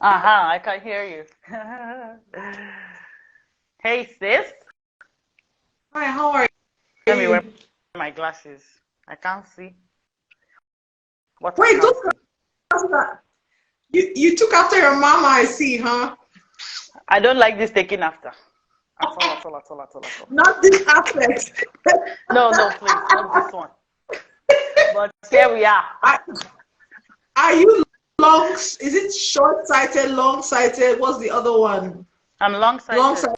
Aha, I can hear you. Hey, sis. Hi, how are Let me wear you? my glasses. I can't see what I Wait, can't don't see. ask that. You took after your mama, I see, huh? I don't like this taking after. At all, at all, at all, at all, at all. Not this aspect. No, no, please, not this one. But here we are. are, are you long? Is it short-sighted, long-sighted? What's the other one? I'm long-sighted. Long-sighted.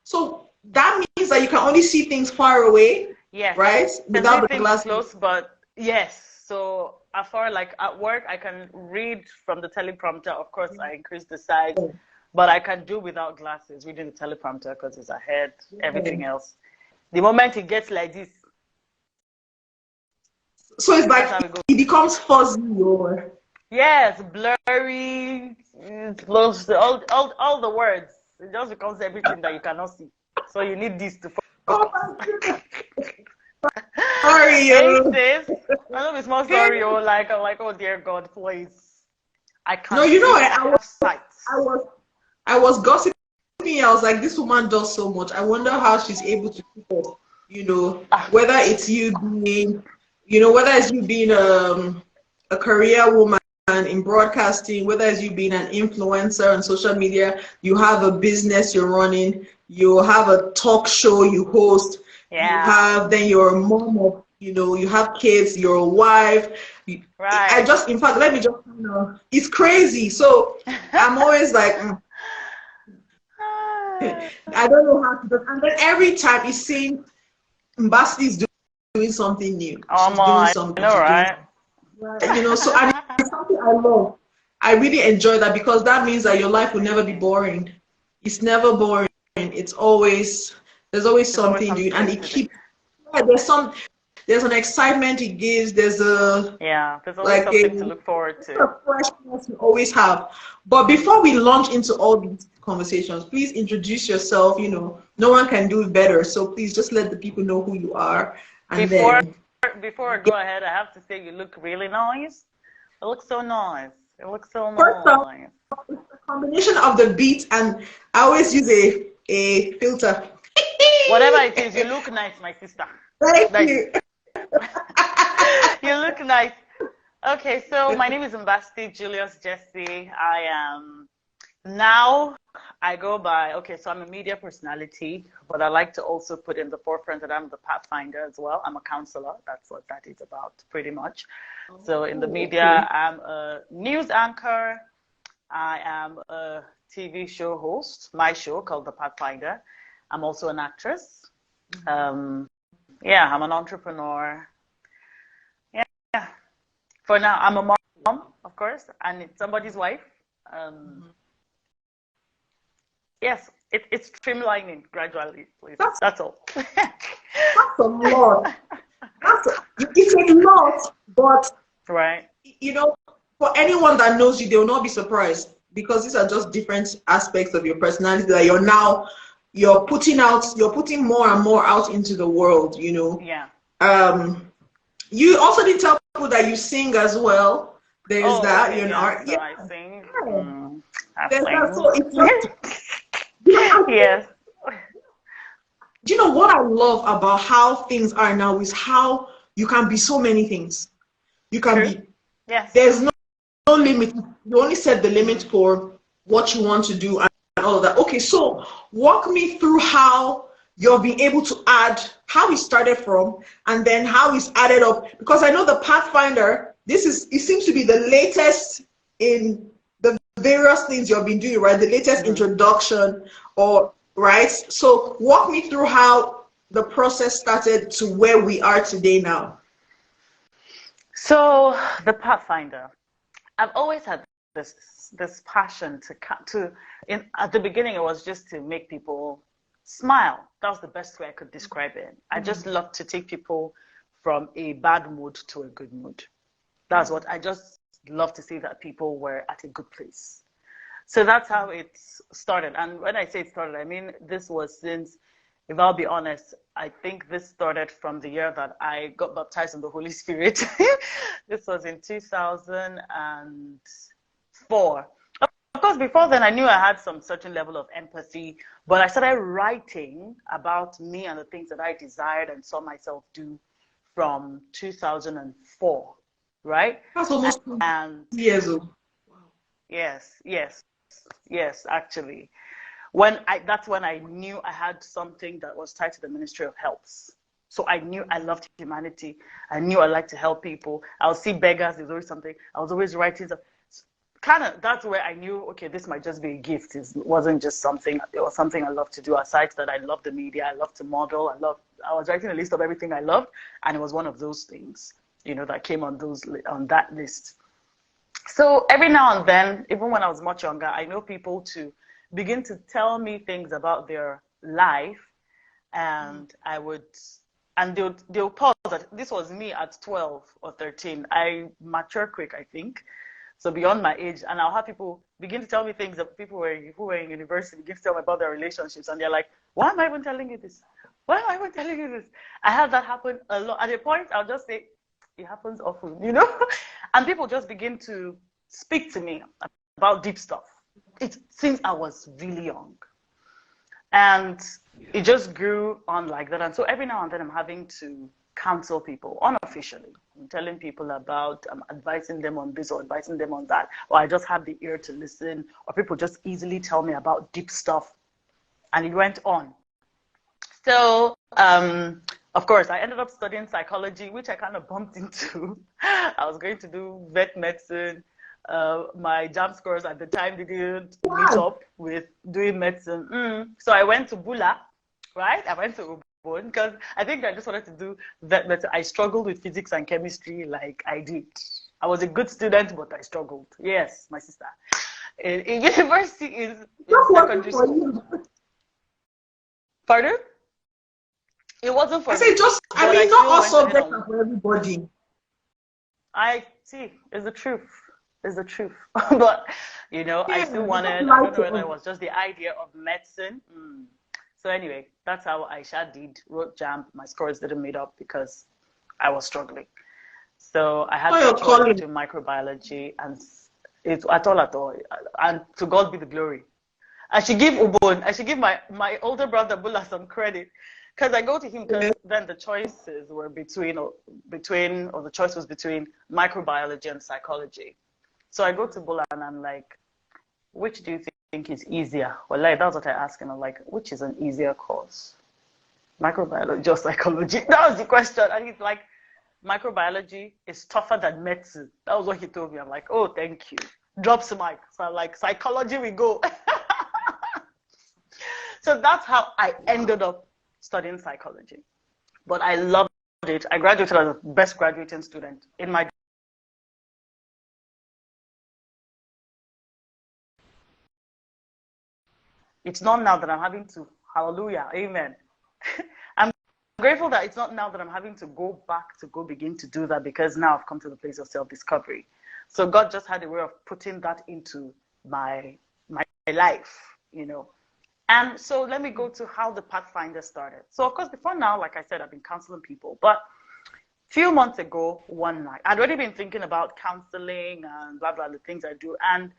So that means that you can only see things far away, Yes, I right? can see Without the things glasses. close, but yes. So as far like at work, I can read from the teleprompter. Of course, I increase the size, but I can do without glasses, reading the teleprompter because it's ahead, everything else. The moment it gets like this, So it's that's like how it goes. it becomes fuzzy or Yes, blurry, close, all the words. It just becomes everything that you cannot see. So you need this to oh focus. my goodness, sorry, Hey, sis. I know it's more Hey. sorry, oh, like, I'm like, oh dear God, please. I No, can you know, see, I have sight. I was I was gossiping. I was like, this woman does so much. I wonder how she's able to keep up. You know, Ah, whether it's whether it's you being a career woman in broadcasting, whether it's you being an influencer on social media, you have a business you're running, you have a talk show you host, yeah, then you're a mom of, you have kids, you're a wife. I right. just, in fact, let me just, it's crazy. So I'm always like, I don't know how to do. And then every time it seems Mbasi is doing something new. She's doing I something. know, She's doing right? something. So and it's something I love. I really enjoy that because that means that your life will never be Really. boring. It's never boring. It's always there's always There's always something doing, and something it to do. keeps. Yeah, there's an excitement it gives. There's a Yeah, there's always like something to look forward to. a freshness you always have. But before we launch into all these conversations, please introduce yourself. No one can do it better. So please just let the people know who you are. And Before then, before I go ahead, I have to say you look really nice. It looks so nice. It looks so first off, nice. a combination of the beat, and I always use a filter. Whatever it is, you look nice, my sister. Thank Like, you. you look nice. Okay, so my name is Ambassador Julius Jesse. I am now I go by, okay, so I'm a media personality, but I like to also put in the forefront that I'm the Pathfinder as well. I'm a counselor. That's what that is about, pretty much. So in the Oh, media, okay. I'm a news anchor. I am a TV show host, my show called The Pathfinder. I'm also an actress. Um, yeah, I'm an entrepreneur. Yeah, for now, I'm a mom, of course, and it's somebody's wife. Um, yes, it's streamlining gradually, please. That's That's all. that's a lot. It's a lot, but Right. you know, for anyone that knows you, they will not be surprised because these are just different aspects of your personality that you're putting more and more out into the world. Yeah. Um, you also did tell people that you sing as well. There's Oh, that, okay, you're an yes. art. So Yeah, I sing. yeah. I There's that. So sing. it's just, I think, Yes. what I love about how things are now is how you can be so many things. You can True. be, Yes. there's no limit. You only set the limit for what you want to do and all of that. Okay, so walk me through how you're being able to add, how it started from, and then how it's added up. Because I know the Pathfinder, it seems to be the latest in the various things you've been doing, right? The latest hmm introduction, or right? So walk me through how the process started to where we are today now. So the Pathfinder. I've always had this passion to at the beginning it was just to make people smile. That was the best way I could describe it. I just love to take people from a bad mood to a good mood. That's what I just love to see, that people were at a good place. So that's how it started. And when I say it started, I mean this was since, if I'll be honest, I think this started from the year that I got baptized in the Holy Spirit. This was in 2004. Of course, before then, I knew I had some certain level of empathy, but I started writing about me and the things that I desired and saw myself do from 2004, right? That's almost 20 And years old. yes, yes, yes, actually. That's when I knew I had something that was tied to the Ministry of Health. So I knew I loved humanity. I knew I liked to help people. I'll see beggars. There's always something. I was always writing. Kind of, that's where I knew, okay, this might just be a gift. It wasn't just something. It was something I loved to do. Aside that, I loved the media. I loved to model. I was writing a list of everything I loved, and it was one of those things, that came on that list. So every now and then, even when I was much younger, I know people to begin to tell me things about their life, and they'll pause. This was me at 12 or 13. I mature quick, I think. So beyond my age, and I'll have people begin to tell me things that people who were in university begin to tell me about their relationships, and they're like, "Why am I even telling you this? Why am I even telling you this?" I had that happen a lot. At a point, I'll just say, "It happens often," and people just begin to speak to me about deep stuff. Since I was really young, and it just grew on like that. And so every now and then, I'm having to counsel people unofficially. I'm telling people I'm advising them on this or advising them on that, or I just have the ear to listen, or people just easily tell me about deep stuff. And it went on. So, of course, I ended up studying psychology, which I kind of bumped into. I was going to do vet medicine. My JAM scores at the time didn't meet up with doing medicine. So I went to Bula, right? I went to because I think I just wanted to do that, but I struggled with physics and chemistry like I did. I was a good student, but I struggled. Yes, my sister. In university is secondary school. Pardon? It wasn't for me. Not all subjects are for everybody. I see. It's the truth. It's the truth. But, I still wanted, I don't know whether it was just the idea of medicine. So anyway, that's how Aisha wrote JAMB. My scores didn't meet up because I was struggling. So I had to choose between microbiology and it at all. And to God be the glory. I should give my older brother Bula some credit. Because I go to him because then the choices were between microbiology and psychology. So I go to Bula and I'm like, which do you think is easier? Well, like, that's what I asked him. I'm like, which is an easier course? Microbiology or psychology? That was the question. And he's like, microbiology is tougher than medicine. That was what he told me. I'm like, oh, thank you. Drops the mic. So I'm like, psychology we go. So that's how I ended up studying psychology. But I loved it. I graduated as the best graduating student in my It's not now that I'm having to, hallelujah, amen. I'm grateful that it's not now that I'm having to go back to go begin to do that, because now I've come to the place of self-discovery. So God just had a way of putting that into my life, And so let me go to how the Pathfinder started. So of course, before now, like I said, I've been counseling people, but a few months ago, one night, I'd already been thinking about counseling and blah, blah, the things I do. And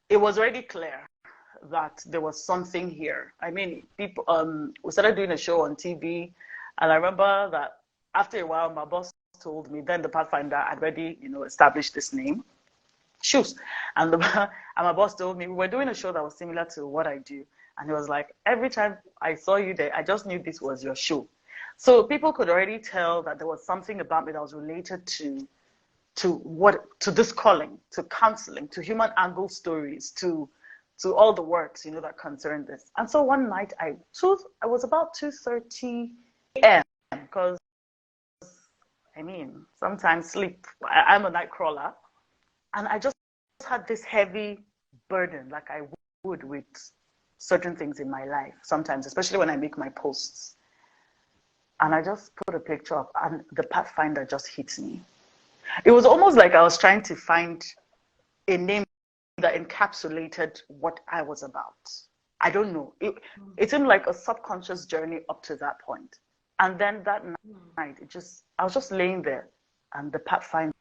it was already clear that there was something here. I mean, people, we started doing a show on TV, and I remember that after a while, my boss told me, then the Pathfinder had already, established this name, Shoes. And my boss told me, we were doing a show that was similar to what I do. And he was like, every time I saw you there, I just knew this was your show. So people could already tell that there was something about me that was related to this calling, to counseling, to human angle stories, to all the works, that concern this. And so one night I was about 2:30 a.m. because, sometimes sleep. I'm a night crawler. And I just had this heavy burden, like I would with certain things in my life, sometimes, especially when I make my posts. And I just put a picture up, and the Pathfinder just hits me. It was almost like I was trying to find a name that encapsulated what I was about. I don't know. It seemed like a subconscious journey up to that point. And then that night, I was just laying there, and the Pathfinder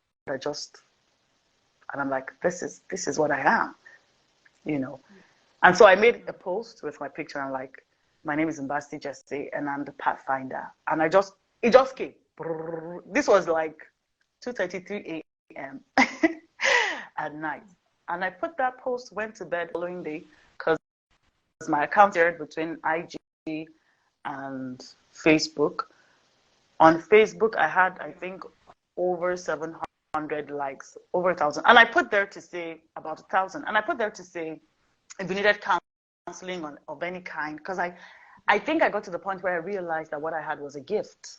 and I'm like, this is what I am. you know. And so I made a post with my picture and like, my name is Mbasti Jesse and I'm the Pathfinder. And it just came. This was like 2:33 a.m. at night. And I put that post, went to bed the following day because my account shared between IG and Facebook. On Facebook, I had, I think, over 700 likes, over 1,000. And I put there to say about 1,000. And I put there to say if you needed counseling of any kind, because I think I got to the point where I realized that what I had was a gift.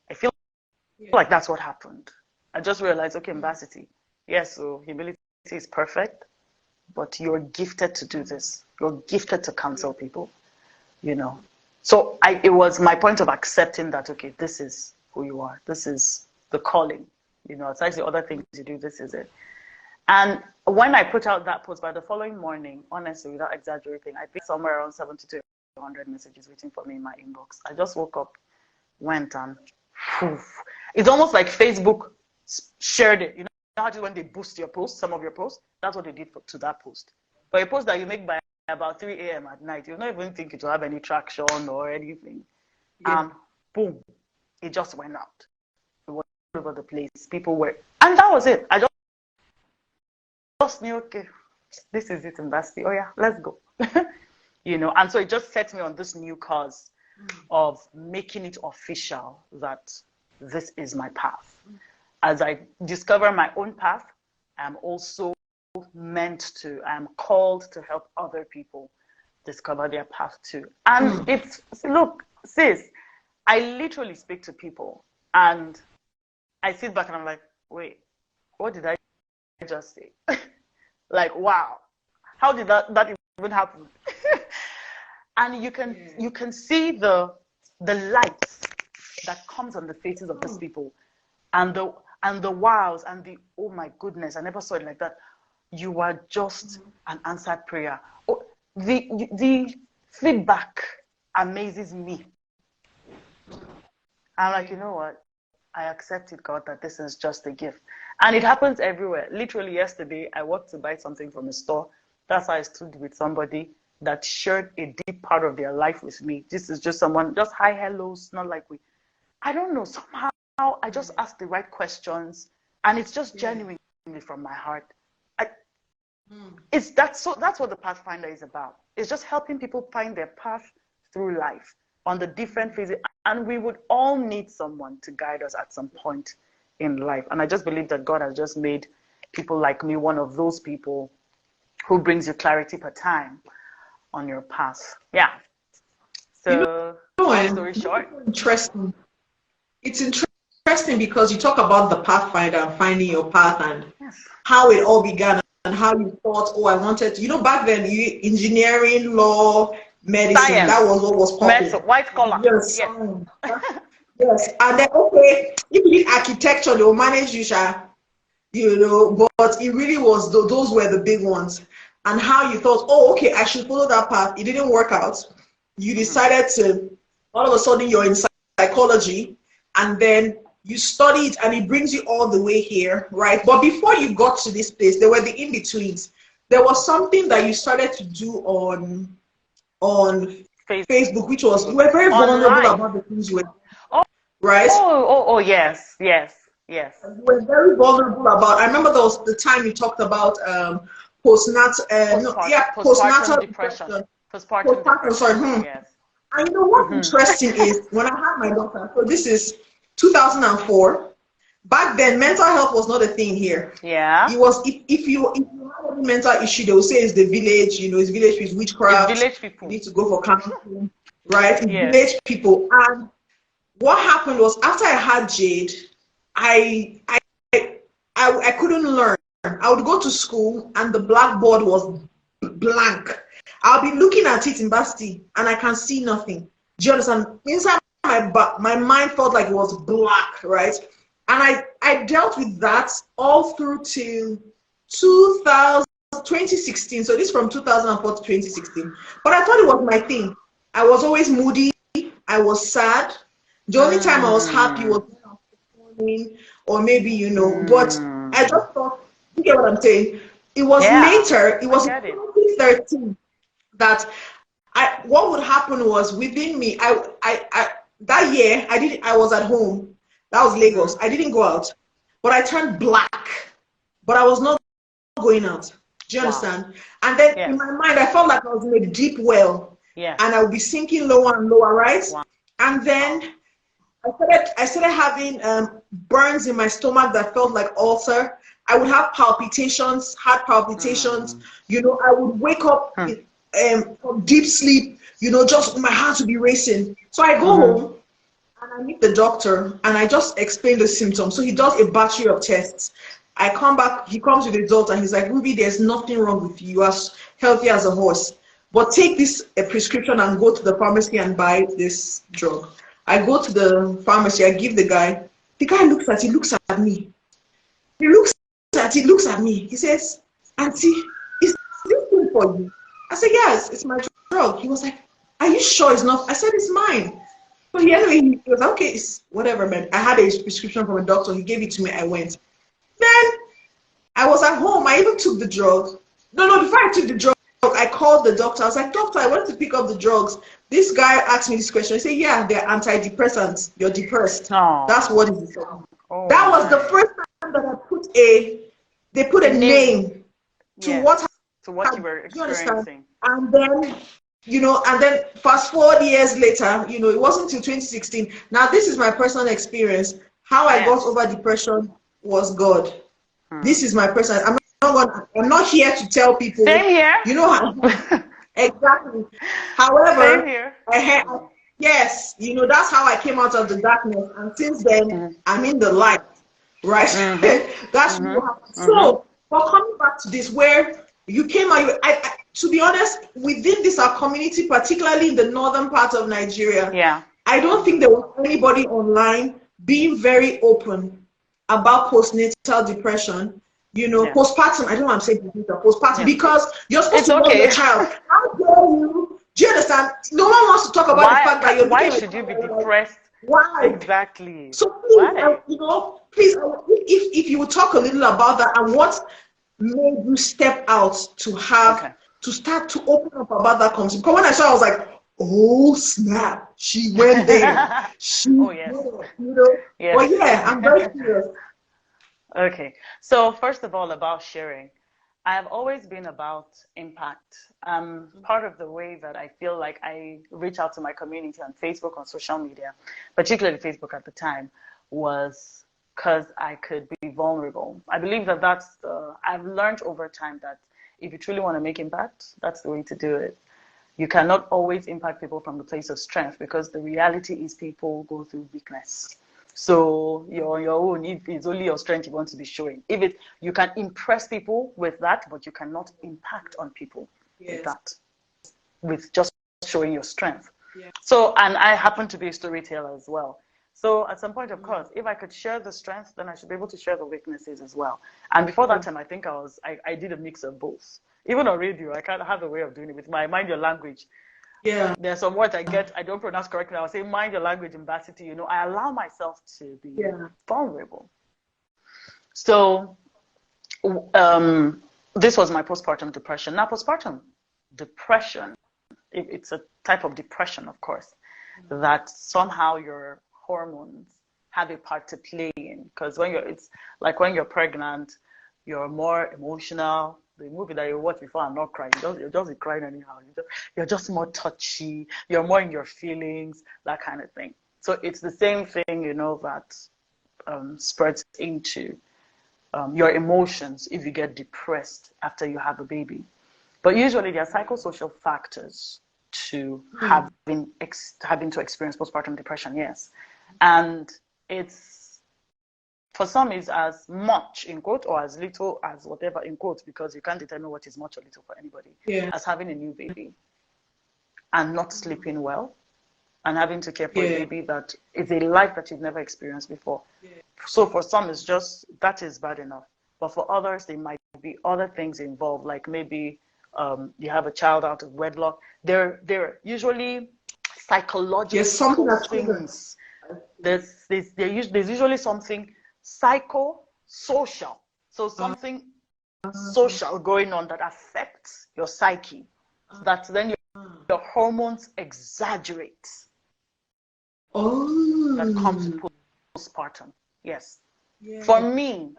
I feel like that's what happened. I just realized, okay, Mbasity, yes, so humility is perfect, but you're gifted to do this. You're gifted to counsel people, you know. So it was my point of accepting that, okay, this is who you are. This is the calling, you know, aside the other things you do, this is it. And when I put out that post, by the following morning, honestly, without exaggerating, I think somewhere around 70 to 100 messages waiting for me in my inbox. I just woke up, went and it's almost like Facebook shared it. You know how when they boost your post, some of your posts, that's what they did to that post. But a post that you make by about 3 a.m. at night, you'll not even think it will have any traction or anything. Yeah. And boom, it just went out. It was all over the place. People were, and that was it. I just knew, okay, this is it, Mbasti. Oh yeah, let's go. You know, and so it just set me on this new cause of making it official that this is my path. As I discover my own path, I'm also I'm called to help other people discover their path too. And look, sis, I literally speak to people and I sit back and I'm like, wait, what did I just say? Like, wow, how did that even happen? And you can see the light that comes on the faces of these people, and the wows and the, oh my goodness, I never saw it like that. You are just an answered prayer. Oh, the feedback amazes me. I'm like, you know what? I accepted, God, that this is just a gift. And it happens everywhere. Literally yesterday, I walked to buy something from a store. That's how I stood with somebody that shared a deep part of their life with me. This is just someone, just hi, hellos, not like I don't know, somehow I just ask the right questions and it's just genuinely from my heart. That's what the Pathfinder is about. It's just helping people find their path through life on the different phases. And we would all need someone to guide us at some point in life. And I just believe that God has just made people like me one of those people who brings you clarity per time on your path. Yeah. So, long story short. Interesting. It's interesting because you talk about the Pathfinder and finding your path and how it all began and how you thought, oh, I wanted to, you know, back then, engineering, law, medicine, science. That was what was popular. White collar. Yes. Yes. And then, okay, if you did architecture, they will manage you, you know, but it really was, those were the big ones. And how you thought, oh, okay, I should follow that path. It didn't work out. You decided to, all of a sudden, you're in psychology, and then you studied, and it brings you all the way here, right? But before you got to this place, there were the in-betweens. There was something that you started to do on Facebook, which was, you were very vulnerable about the things you were doing, right? Oh, yes. You were very vulnerable about, I remember there was the time you talked about postpartum depression. Postpartum depression. Sorry. Yes. And you know what's interesting is when I had my daughter, so this is 2004. Back then, mental health was not a thing here. Yeah. It was if you had a mental issue, they will say it's the village. You know, it's village with witchcraft. It's village people. You need to go for counseling, right? Yes. Village people. And what happened was after I had Jade, I couldn't learn. I would go to school and the blackboard was blank. I'll be looking at it in Basti and I can see nothing. Do you understand? Inside my mind felt like it was black, right? And I dealt with that all through to 2016. So this is from 2004 to 2016. But I thought it was my thing. I was always moody. I was sad. The only time I was happy was when I was performing, or maybe, you know, but I just thought, you get what I'm saying? It was Yeah, later, it I was in get it. 2013 that what would happen was within me, that year I was at home. That was Lagos. I didn't go out, but I turned black. But I was not going out. Do you Wow. understand? And then in Yes. my mind, I felt like I was in a deep well, Yes. and I would be sinking lower and lower, right? Wow. And then I started having burns in my stomach that felt like ulcer. I would have palpitations, heart palpitations. I would wake up from deep sleep. Just my heart would be racing. So I go home and I meet the doctor and I just explain the symptoms. So he does a battery of tests. I come back, he comes with the result and he's like, Ruby, there's nothing wrong with you. You are as healthy as a horse. But take this prescription and go to the pharmacy and buy this drug. I go to the pharmacy, I give the guy looks at me. Looks at me. He says, Auntie, is this thing for you? I said, yes, it's my drug. He was like, are you sure it's not? I said, it's mine. So he was like, okay, it's whatever, man. I had a prescription from a doctor. He gave it to me. I went. Then I was at home. I even took the drug. No, before I took the drug, I called the doctor. I was like, doctor, I wanted to pick up the drugs. This guy asked me this question. I said, yeah, they're antidepressants. You're depressed. Oh. That's what it is. Oh, that was the first time that they put a name to what you were experiencing. And then fast forward years later, it wasn't until 2016. Now this is my personal experience. How I got over depression was God. This is my personal. I'm not here to tell people. Same here. You know how exactly. However, Same here. Yes, that's how I came out of the darkness, and since then I'm in the light, right? That's what happened. So, but coming back to this, where you came out, to be honest, within this our community, particularly in the northern part of Nigeria, I don't think there was anybody online being very open about postnatal depression. Postpartum. I don't want to say postpartum because you're supposed to love your child. How dare you? Do you understand? No one wants to talk about the fact that you're. Why should you be depressed? Why? Exactly. So please, please, if you would talk a little about that and what made you step out to have to start to open up about that concept. Because when I saw, I was like, oh snap, she went there. Yes. Yes. But yeah, I'm very serious. Okay, so first of all, about sharing. I have always been about impact. Part of the way that I feel like I reach out to my community on Facebook, on social media, particularly Facebook at the time, was because I could be vulnerable. I believe that I've learned over time that if you truly want to make impact, that's the way to do it. You cannot always impact people from the place of strength because the reality is people go through weakness. So you're on your own. It's only your strength you want to be showing. You can impress people with that, but you cannot impact on people with that, with just showing your strength. So, and I happen to be a storyteller as well. So at some point, of course, if I could share the strength, then I should be able to share the weaknesses as well. And before that time, I think I did a mix of both. Even on radio, I kind of have a way of doing it with my mind your language. Yeah. There's some words I don't pronounce correctly. I'll say mind your language in varsity. I allow myself to be vulnerable. So this was my postpartum depression. Now, postpartum depression, it's a type of depression, of course, that somehow your hormones have a part to play in. Because it's like when you're pregnant, you're more emotional. The movie that you watched before, I'm not crying. You're just crying anyhow. You're just more touchy. You're more in your feelings, that kind of thing. So it's the same thing, that spreads into your emotions if you get depressed after you have a baby. But usually there are psychosocial factors to having to experience postpartum depression, yes. And it's, for some, is as much, in quote, or as little as whatever, in quote, because you can't determine what is much or little for anybody, as having a new baby and not sleeping well and having to care for a baby that is a life that you've never experienced before. So for some, it's just, that is bad enough. But for others, there might be other things involved, like maybe you have a child out of wedlock. They're usually psychological things. There's usually something psychosocial. So something social going on that affects your psyche, that then your hormones exaggerate. Oh. That comes with postpartum. Yes. Yeah. For me,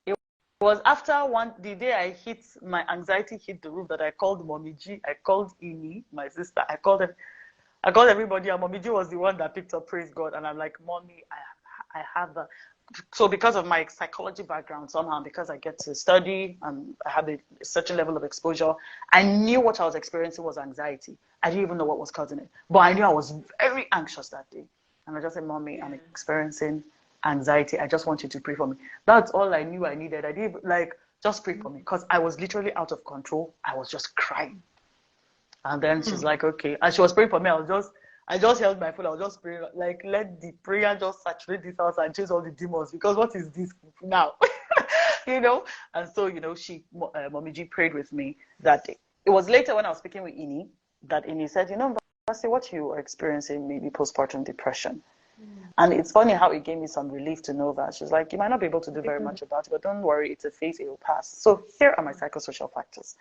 it was after the day my anxiety hit the roof, that I called Mommy G, I called Ini, my sister, I called everybody, and Mommy G was the one that picked up, praise God. And I'm like, Mommy, I have a, so because of my psychology background, somehow, because I get to study and I have a certain level of exposure, I knew what I was experiencing was anxiety. I didn't even know what was causing it, but I knew I was very anxious that day. And I just said, Mommy, I'm experiencing anxiety. I just want you to pray for me. That's all I knew I needed. I didn't just pray for me, because I was literally out of control. I was just crying. And then she's like, okay. And she was praying for me. I just held my phone. I was just praying, like, let the prayer just saturate this house and chase all the demons, because what is this now? And so, Mommy G prayed with me that day. It was later when I was speaking with Ini that Ini said, Vasi, what you are experiencing may be postpartum depression. And it's funny how it gave me some relief to know that. She's like, you might not be able to do very much about it, but don't worry, it's a phase, it will pass. So here are my psychosocial factors.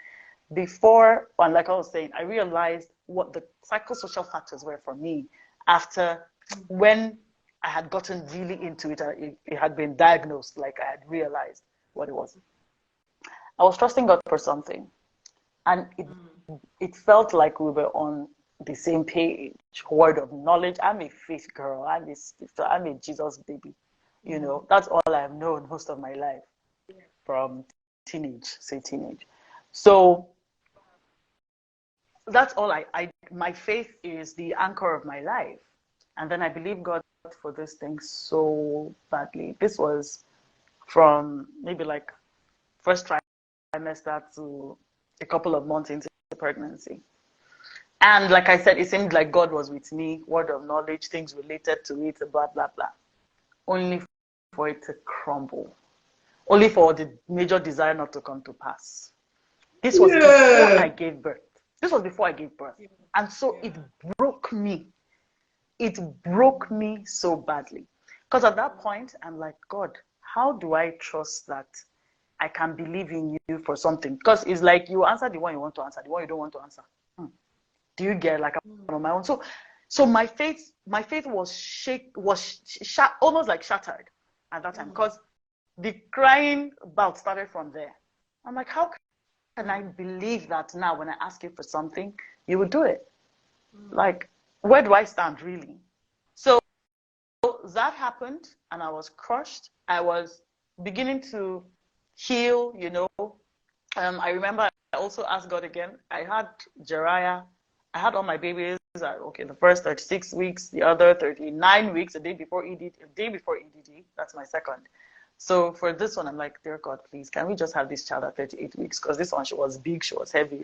Before, and like I was saying, I realized what the psychosocial factors were for me after, when I had gotten really into it, it had been diagnosed, like I had realized what it was. I was trusting God for something, and it felt like we were on the same page. Word of knowledge. I'm a faith girl. I'm a Jesus baby. That's all I've known most of my life, from teenage. So that's all my faith is the anchor of my life. And then I believe God for this thing so badly. This was from maybe like first trimester to a couple of months into pregnancy. And like I said, it seemed like God was with me, word of knowledge, things related to it, blah, blah, blah. Only for it to crumble. Only for the major desire not to come to pass. This was before I gave birth. And so it broke me. It broke me so badly. Because at that point, I'm like, God, how do I trust that I can believe in you for something? Because it's like you answer the one you want to answer, the one you don't want to answer. Do you get, like, I'm on my own? So my faith was almost like shattered at that time, because the crying bout started from there. I'm like, how can I believe that now when I ask you for something, you will do it? Like, where do I stand, really? So that happened, and I was crushed. I was beginning to heal, I remember I also asked God again. I had Jeriah. I had all my babies, the first 36 weeks, the other 39 weeks, a day before EDD. That's my second. So for this one, I'm like, dear God, please, can we just have this child at 38 weeks? Because this one, she was big, she was heavy.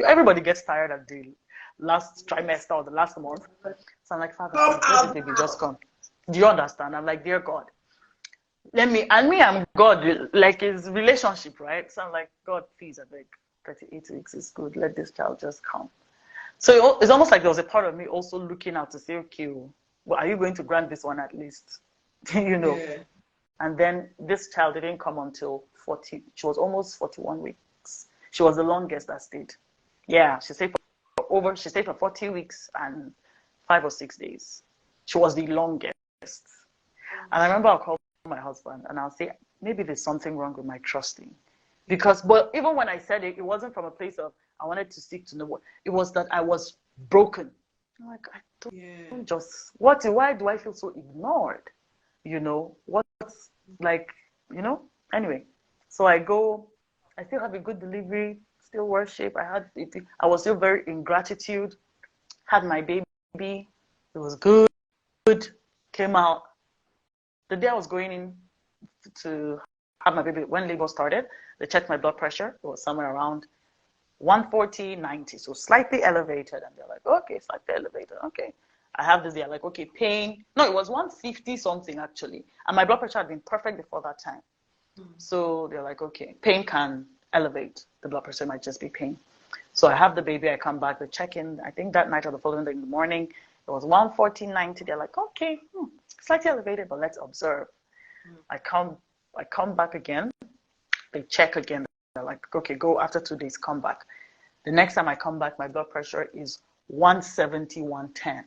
Everybody gets tired at the last trimester or the last month. So I'm like, Father, please, let this baby just come. Do you understand? I'm like, dear God, I'm God, like his relationship, right? So I'm like, God, please, I beg, 38 weeks is good. Let this child just come. So it's almost like there was a part of me also looking out to say, okay, well, are you going to grant this one at least? Yeah. And then this child didn't come until 40. She was almost 41 weeks. She was the longest that stayed. Yeah, she stayed for 40 weeks and 5 or 6 days. She was the longest. And I remember I'll call my husband and I'll say, maybe there's something wrong with my trusting. But even when I said it, it wasn't from a place of, I wanted to seek to know what. It was that I was broken. I'm like, I don't why do I feel so ignored? What's like, anyway. So I still have a good delivery, still worship. I was still very in gratitude. Had my baby. It was good. Came out. The day I was going in to have my baby, when labor started, they checked my blood pressure. It was somewhere around 140/90, so slightly elevated. And they're like, okay, slightly elevated. Okay. I have this, they're like, okay, pain. No, it was 150 something actually. And my blood pressure had been perfect before that time. So they're like, okay, pain can elevate. The blood pressure might just be pain. So I have the baby, I come back, they check in. I think that night or the following day in the morning, it was 140/90. They're like, okay, slightly elevated, but let's observe. I come back again. They check again. They're like, okay, go after 2 days, come back. The next time I come back, my blood pressure is 170, 110.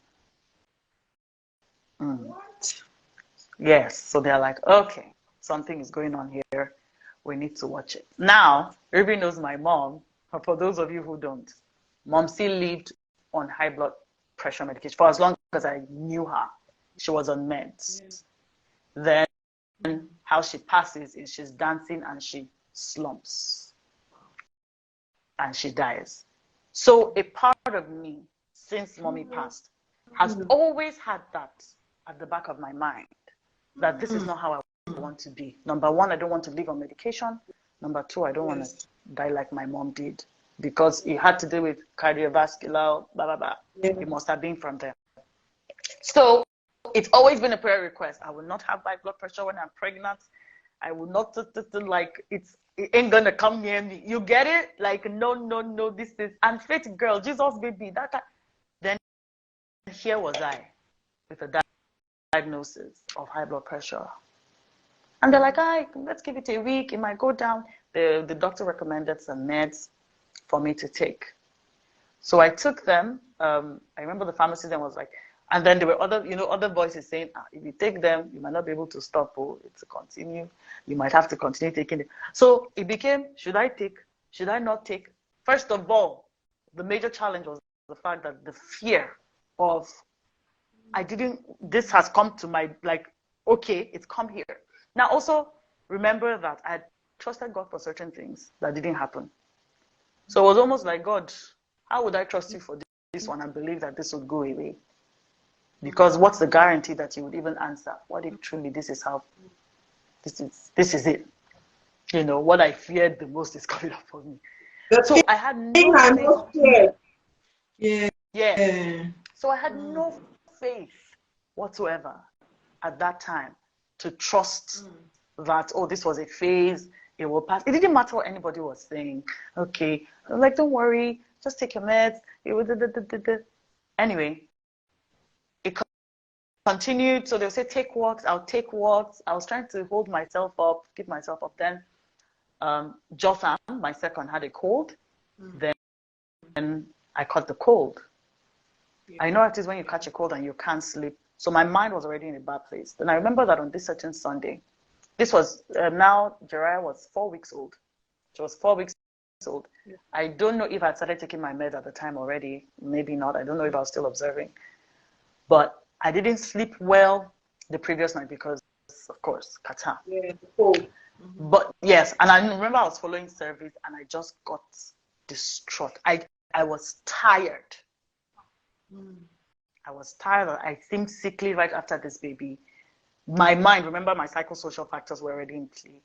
What? Yes. So they're like, okay, something is going on here. We need to watch it. Now, Ruby knows my mom. For those of you who don't, mom still lived on high blood pressure medication for as long as I knew her. She was on meds. Then how she passes is she's dancing and she slumps and she dies. So a part of me, since mommy passed, has always had that at the back of my mind, that this is not how I want to be. Number one, I don't want to live on medication. Number two, I don't want to die like my mom did, because it had to do with cardiovascular, blah, blah, blah. It must have been from there. So it's always been a prayer request. I will not have high blood pressure when I'm pregnant. I will not, like, it ain't gonna come near me. You get it? Like, no, this is, and faith girl, Jesus baby, then here was I with a diagnosis of high blood pressure. And they're like, let's give it a week. It might go down. The doctor recommended some meds for me to take. So I took them. I remember the pharmacist then was like, and then there were other voices saying, if you take them, you might not be able to stop. Oh, it's a continue. You might have to continue taking it. So it became, should I take? Should I not take? First of all, the major challenge was the fact that the fear of, this has come to my, like, okay, it's come here. Now also, remember that I trusted God for certain things that didn't happen. So it was almost like, God, how would I trust you for this one and believe that this would go away? Because what's the guarantee that you would even answer? What if truly this is it? You know, what I feared the most is coming up for me. So I had no faith. Yeah. So I had no faith whatsoever at that time to trust that, oh, this was a phase, it will pass. It didn't matter what anybody was saying. Okay, I'm like, don't worry, just take your meds. Anyway, it continued. So they'll say, take walks. I'll take walks. I was trying to hold myself up, keep myself up. Then Jotham, my second, had a cold. Then I caught the cold. I know it is when you catch a cold and you can't sleep. So my mind was already in a bad place. Then I remember that on this certain Sunday, this was, now Jeriah was 4 weeks old. She was 4 weeks old. I don't know if I started taking my meds at the time already. Maybe not. I don't know if I was still observing. But I didn't sleep well the previous night because, of course, Qatar. But yes, and I remember I was following service and I just got distraught. I was tired. I was tired. I seemed sickly right after this baby. My mind, remember, my psychosocial factors were already in play.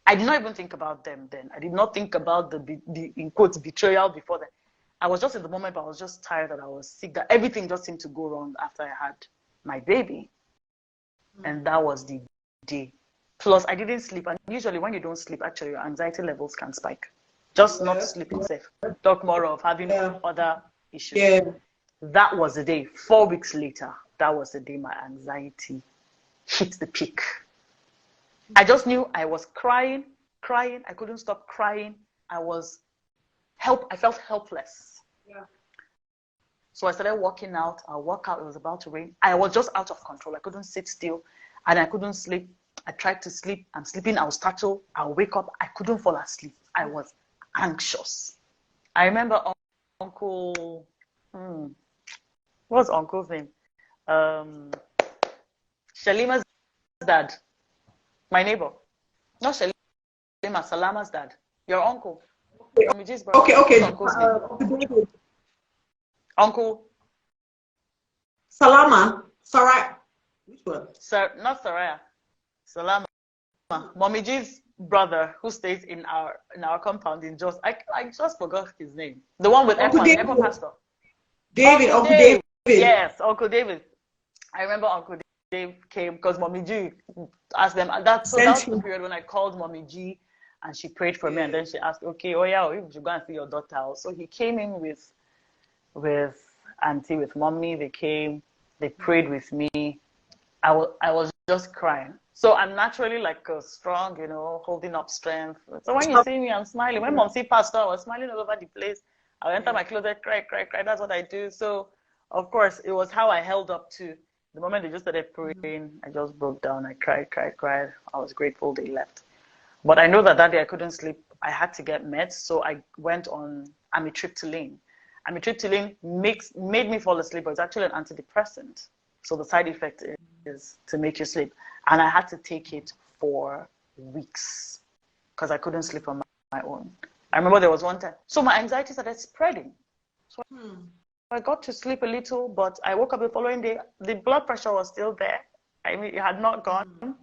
I did not even think about them then. I did not think about the in quotes, betrayal before that. I was just in the moment, but I was just tired that I was sick, that everything just seemed to go wrong after I had my baby. And that was the day. Plus, I didn't sleep. And usually when you don't sleep, actually, your anxiety levels can spike. Just not sleeping safe. Talk more of having other issues. That was the day. 4 weeks later, that was the day my anxiety hit the peak. I just knew I was crying. I couldn't stop crying. I felt helpless. So I started walking out. I'll walk out. It was about to rain. I was just out of control. I couldn't sit still and I couldn't sleep. I tried to sleep. I'm sleeping. I'll startle. I'll wake up. I couldn't fall asleep. I was anxious. I remember Uncle, what's Uncle's name? Shalima's dad. My neighbor. Not Shalima, Salama's dad. Your uncle. Okay. Uncle's name? Uncle Salama. Sarai. Which one? Not Saraya. Salama. Mommy G's brother who stays in our compound in Jos. I just forgot his name. The one with Echo Pastor. Uncle David. Yes, Uncle David. I remember Uncle Dave came because Mommy G asked them. That was the period when I called Mommy G and she prayed for me, and then she asked, okay, oh yeah, you should go and see your daughter. So he came in with auntie, with mommy. They came, they prayed with me. I was just crying. So I'm naturally like strong, you know, holding up strength. So when you see me, I'm smiling. When mom see pastor, I was smiling all over the place. I'll enter my closet, cry, cry, cry. That's what I do. So of course, it was how I held up to the moment they just started praying. I just broke down. I cried, cried, cried. I was grateful they left. But I know that that day I couldn't sleep. I had to get meds, so I went on amitriptyline. Amitriptyline made me fall asleep, but it's actually an antidepressant. So the side effect is to make you sleep. And I had to take it for weeks because I couldn't sleep on my own. I remember there was one time. So my anxiety started spreading. So I got to sleep a little, but I woke up the following day. The blood pressure was still there. I mean, it had not gone.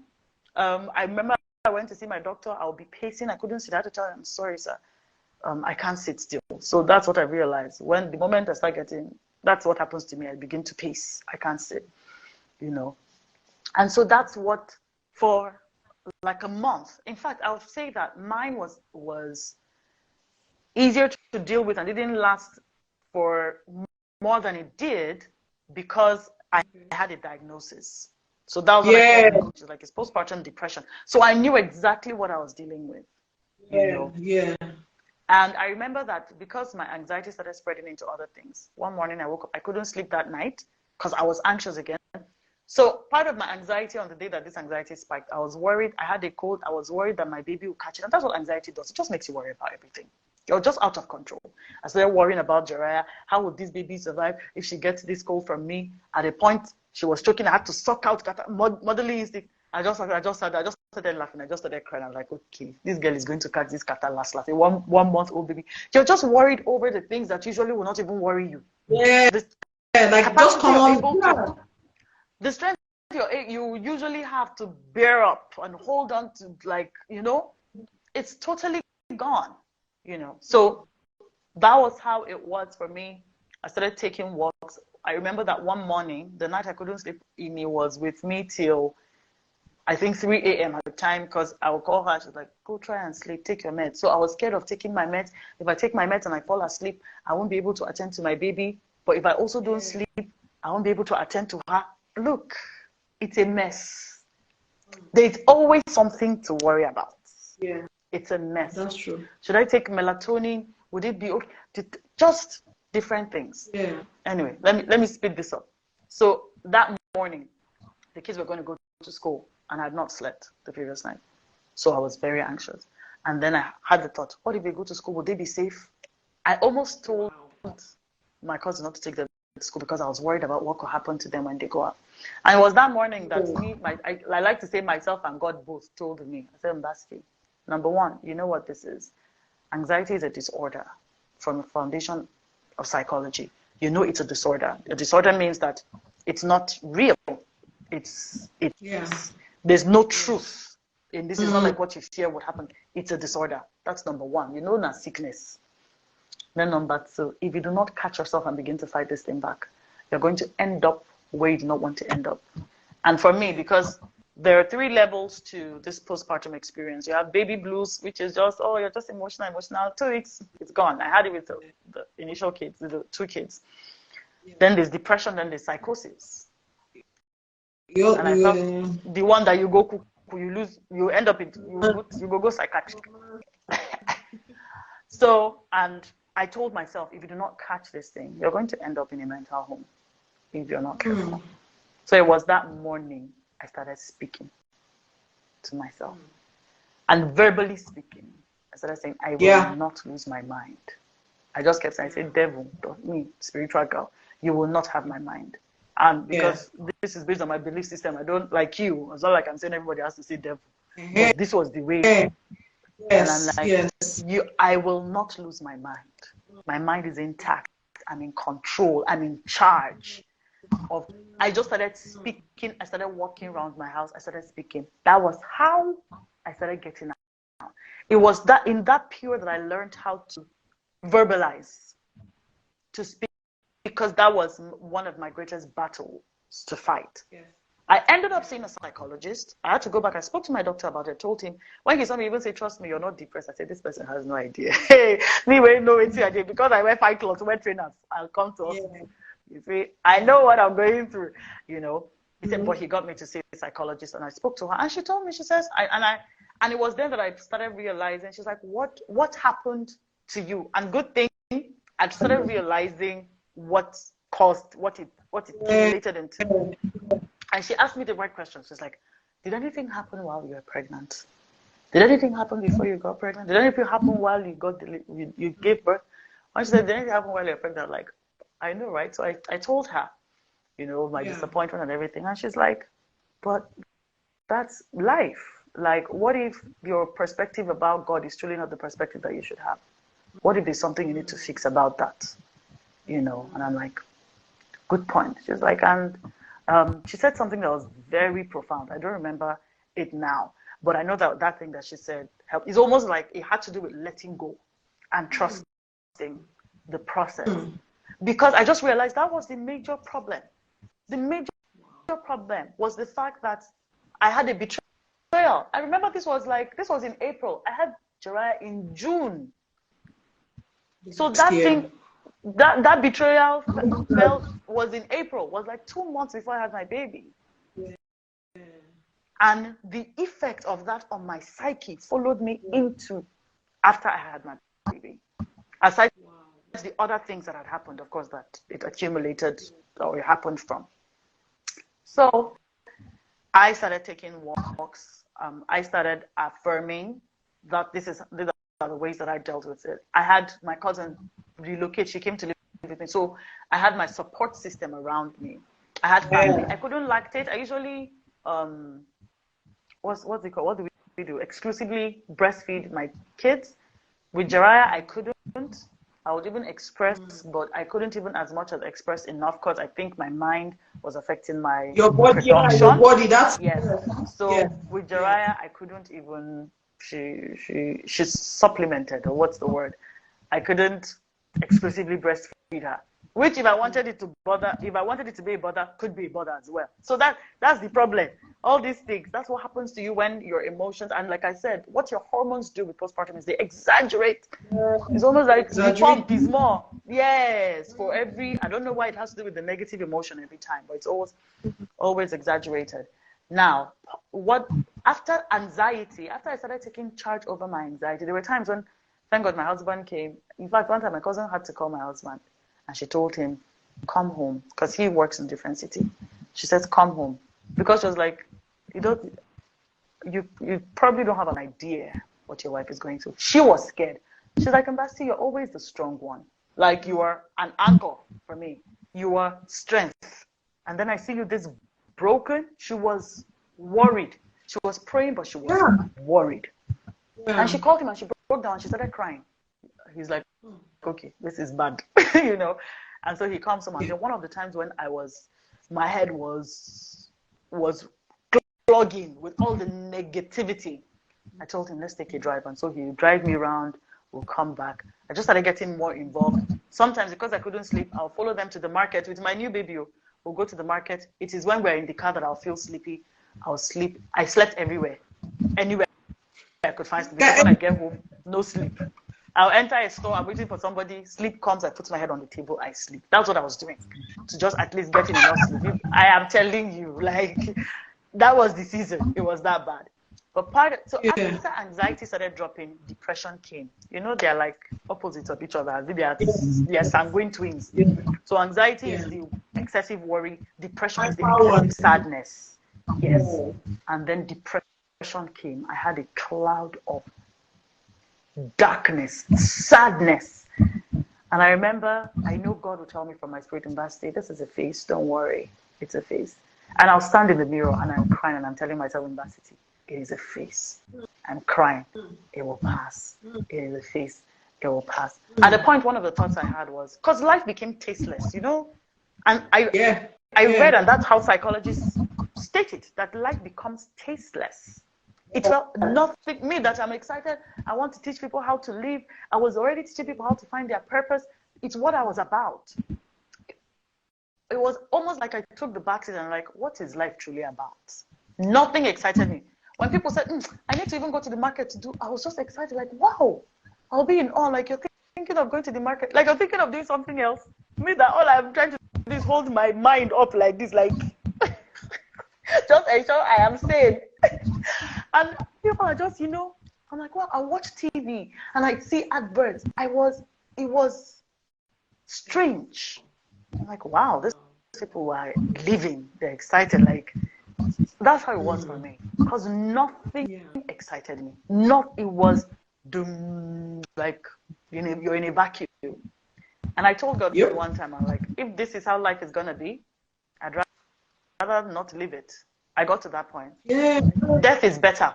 I remember I went to see my doctor. I would be pacing. I couldn't sit. I had to tell him, I'm sorry, sir. I can't sit still. So that's what I realized. When the moment I start getting, that's what happens to me. I begin to pace. I can't sit, you know. And so that's what, for like a month. In fact, I would say that mine was easier to deal with and it didn't last for more than it did because I had a diagnosis. So that was what I called coaches, like it's postpartum depression. So I knew exactly what I was dealing with. You know? And I remember that because my anxiety started spreading into other things. One morning I woke up, I couldn't sleep that night because I was anxious again. So part of my anxiety on the day that this anxiety spiked, I was worried. I had a cold. I was worried that my baby would catch it. And that's what anxiety does. It just makes you worry about everything. You're just out of control. I started worrying about Jariah. How would this baby survive if she gets this cold from me? At a point, she was choking. I had to suck out motherly instinct. I just started laughing. I just started crying. I'm like, okay, this girl is going to catch this catarrh last. A 1 month old baby. You're just worried over the things that usually will not even worry you. Like just come on. The strength you usually have to bear up and hold on to, like, you know, it's totally gone, you know. So that was how it was for me. I started taking walks. I remember that one morning, the night I couldn't sleep, Amy was with me till I think 3 a.m. at the time because I would call her. She's like, go try and sleep, take your meds. So I was scared of taking my meds. If I take my meds and I fall asleep, I won't be able to attend to my baby. But if I also don't sleep, I won't be able to attend to her. Look, it's a mess. There's always something to worry about. Yeah. It's a mess. That's true. Should I take melatonin? Would it be okay? Just different things. Yeah. Anyway, let me speed this up. So that morning, the kids were going to go to school and I had not slept the previous night. So I was very anxious. And then I had the thought, what if they go to school? Would they be safe? I almost told my cousin not to take them to school because I was worried about what could happen to them when they go out. And it was that morning that I like to say myself and God both told me. I said, Mbasky, number one, you know what this is? Anxiety is a disorder from the foundation of psychology. You know it's a disorder. A disorder means that it's not real. There's no truth in this. It's not like what you fear would happen. It's a disorder. That's number one. You know that's sickness. Then number two, if you do not catch yourself and begin to fight this thing back, you're going to end up where you do not want to end up. And for me, because there are 3 levels to this postpartum experience. You have baby blues, which is just, oh, you're just emotional. 2 weeks, it's gone. I had it with the initial kids, the 2 kids. Then there's depression, then there's psychosis. And I thought the one that you go cuckoo, you lose, you end up in, you go psychiatric. So, and I told myself, if you do not catch this thing, you're going to end up in a mental home if you're not careful. So it was that morning I started speaking to myself and verbally speaking. I started saying, I will not lose my mind. I just kept saying, I said, devil, me, spiritual girl, you will not have my mind. And because this is based on my belief system, I don't like you. It's not like I'm saying everybody has to say devil. But this was the way. And I'm like, I will not lose my mind. My mind is intact. I'm in control. I'm in charge. I just started speaking. I started walking around my house. I started speaking. That was how I started getting out. It was that in that period that I learned how to verbalize, to speak, because that was one of my greatest battles to fight. I ended up seeing a psychologist. I had to go back. I spoke to my doctor about it. I told him, when he saw me, even say, trust me, you're not depressed. I said, this person has no idea. Hey, me, we know it's idea. Because I wear 5 clothes, wear trainers, I'll come to hospital. You see, I know what I'm going through, you know. He said, but he got me to see a psychologist, and I spoke to her, and she told me, she says, and it was then that I started realizing, she's like, what happened to you? And good thing, I started realizing what it accumulated into. And she asked me the right question. She's like, did anything happen while you were pregnant? Did anything happen before you got pregnant? Did anything happen while you gave birth? And she said, did anything happen while you were pregnant? I'm like, I know, right? So I told her, my disappointment and everything. And she's like, but that's life. Like, what if your perspective about God is truly not the perspective that you should have? What if there's something you need to fix about that? And I'm like, good point. She's like, and she said something that was very profound. I don't remember it now, but I know that thing that she said helped. It's almost like it had to do with letting go and trusting the process. Because I just realized that was the major problem. The major problem was the fact that I had a betrayal. I remember this was in April. I had Jariah in June. So that thing, that betrayal was in April, was like 2 months before I had my baby. And the effect of that on my psyche followed me into after I had my baby. Aside the other things that had happened, of course, that it accumulated or it happened from. So I started taking walks. I started affirming that these are the ways that I dealt with it. I had my cousin relocate. She came to live with me. So I had my support system around me. I had family. I couldn't lactate. I usually, what's it called? What do we do? Exclusively breastfeed my kids. With Jariah, I couldn't. I would even express, but I couldn't even as much as express enough because I think my mind was affecting my body. production. Your body, that's So with Jariah, I couldn't even. She supplemented, or what's the word? I couldn't exclusively breastfeed her. Which, if I wanted it to be a bother, could be a bother as well. So that's the problem. All these things, that's what happens to you when your emotions, and like I said, what your hormones do with postpartum is they exaggerate. It's almost like the pump is more. Yes, for every, I don't know why it has to do with the negative emotion every time, but it's always exaggerated. Now, after I started taking charge over my anxiety, there were times when, thank God, my husband came. In fact, one time my cousin had to call my husband, and she told him, come home, because he works in a different city. She says, come home, because she was like, you probably don't have an idea what your wife is going through. She was scared. She's like, Ambassador, you're always the strong one. Like, you are an anchor for me. You are strength. And then I see you this broken. She was worried. She was praying, but she was worried. And she called him and she broke down. She started crying. He's like, okay, this is bad, And so he comes home, and then one of the times when my head was clogging with all the negativity, I told him, let's take a drive. And so he would drive me around. We'll come back. I just started getting more involved. Sometimes, because I couldn't sleep, I'll follow them to the market with my new baby. We'll go to the market. It is when we're in the car that I'll feel sleepy. I'll sleep. I slept everywhere. Anywhere I could find sleep. Because when I get home, no sleep. I'll enter a store, I'm waiting for somebody, sleep comes, I put my head on the table, I sleep. That's what I was doing, to just at least get enough sleep. I am telling you, like, that was the season. It was that bad. But after anxiety started dropping, depression came. They're like opposites of each other. They are sanguine twins. So anxiety is the excessive worry. Depression is the excessive sadness. Yes. And then depression came. I had a cloud of darkness, sadness. And I remember, I know God will tell me from my spirit, Ambassador, this is a phase, don't worry, it's a phase. And I'll stand in the mirror and I'm crying and I'm telling myself, Ambassador, it is a phase. I'm crying, it will pass. It is a phase, it will pass. At the point, one of the thoughts I had was, because life became tasteless, And I read, and that's how psychologists state it, that life becomes tasteless. It felt nothing, me, that I'm excited. I want to teach people how to live. I was already teaching people how to find their purpose. It's what I was about. It was almost like I took the backseat and like, what is life truly about? Nothing excited me. When people said, I need to even go to the market to do, I was just excited, like, wow, I'll be in awe. Like, you're thinking of going to the market. Like, I'm thinking of doing something else. Me, that all I'm trying to do is hold my mind up like this, like, just ensure I am sane. And people are just, I'm like, well, I watch TV and I see adverts. It was strange. I'm like, wow, these people are living. They're excited. Like, that's how it was for me. Because nothing excited me. It was doom, like, you're in a vacuum. And I told God one time, I'm like, if this is how life is going to be, I'd rather not live it. I got to that point. Yeah. Death is better.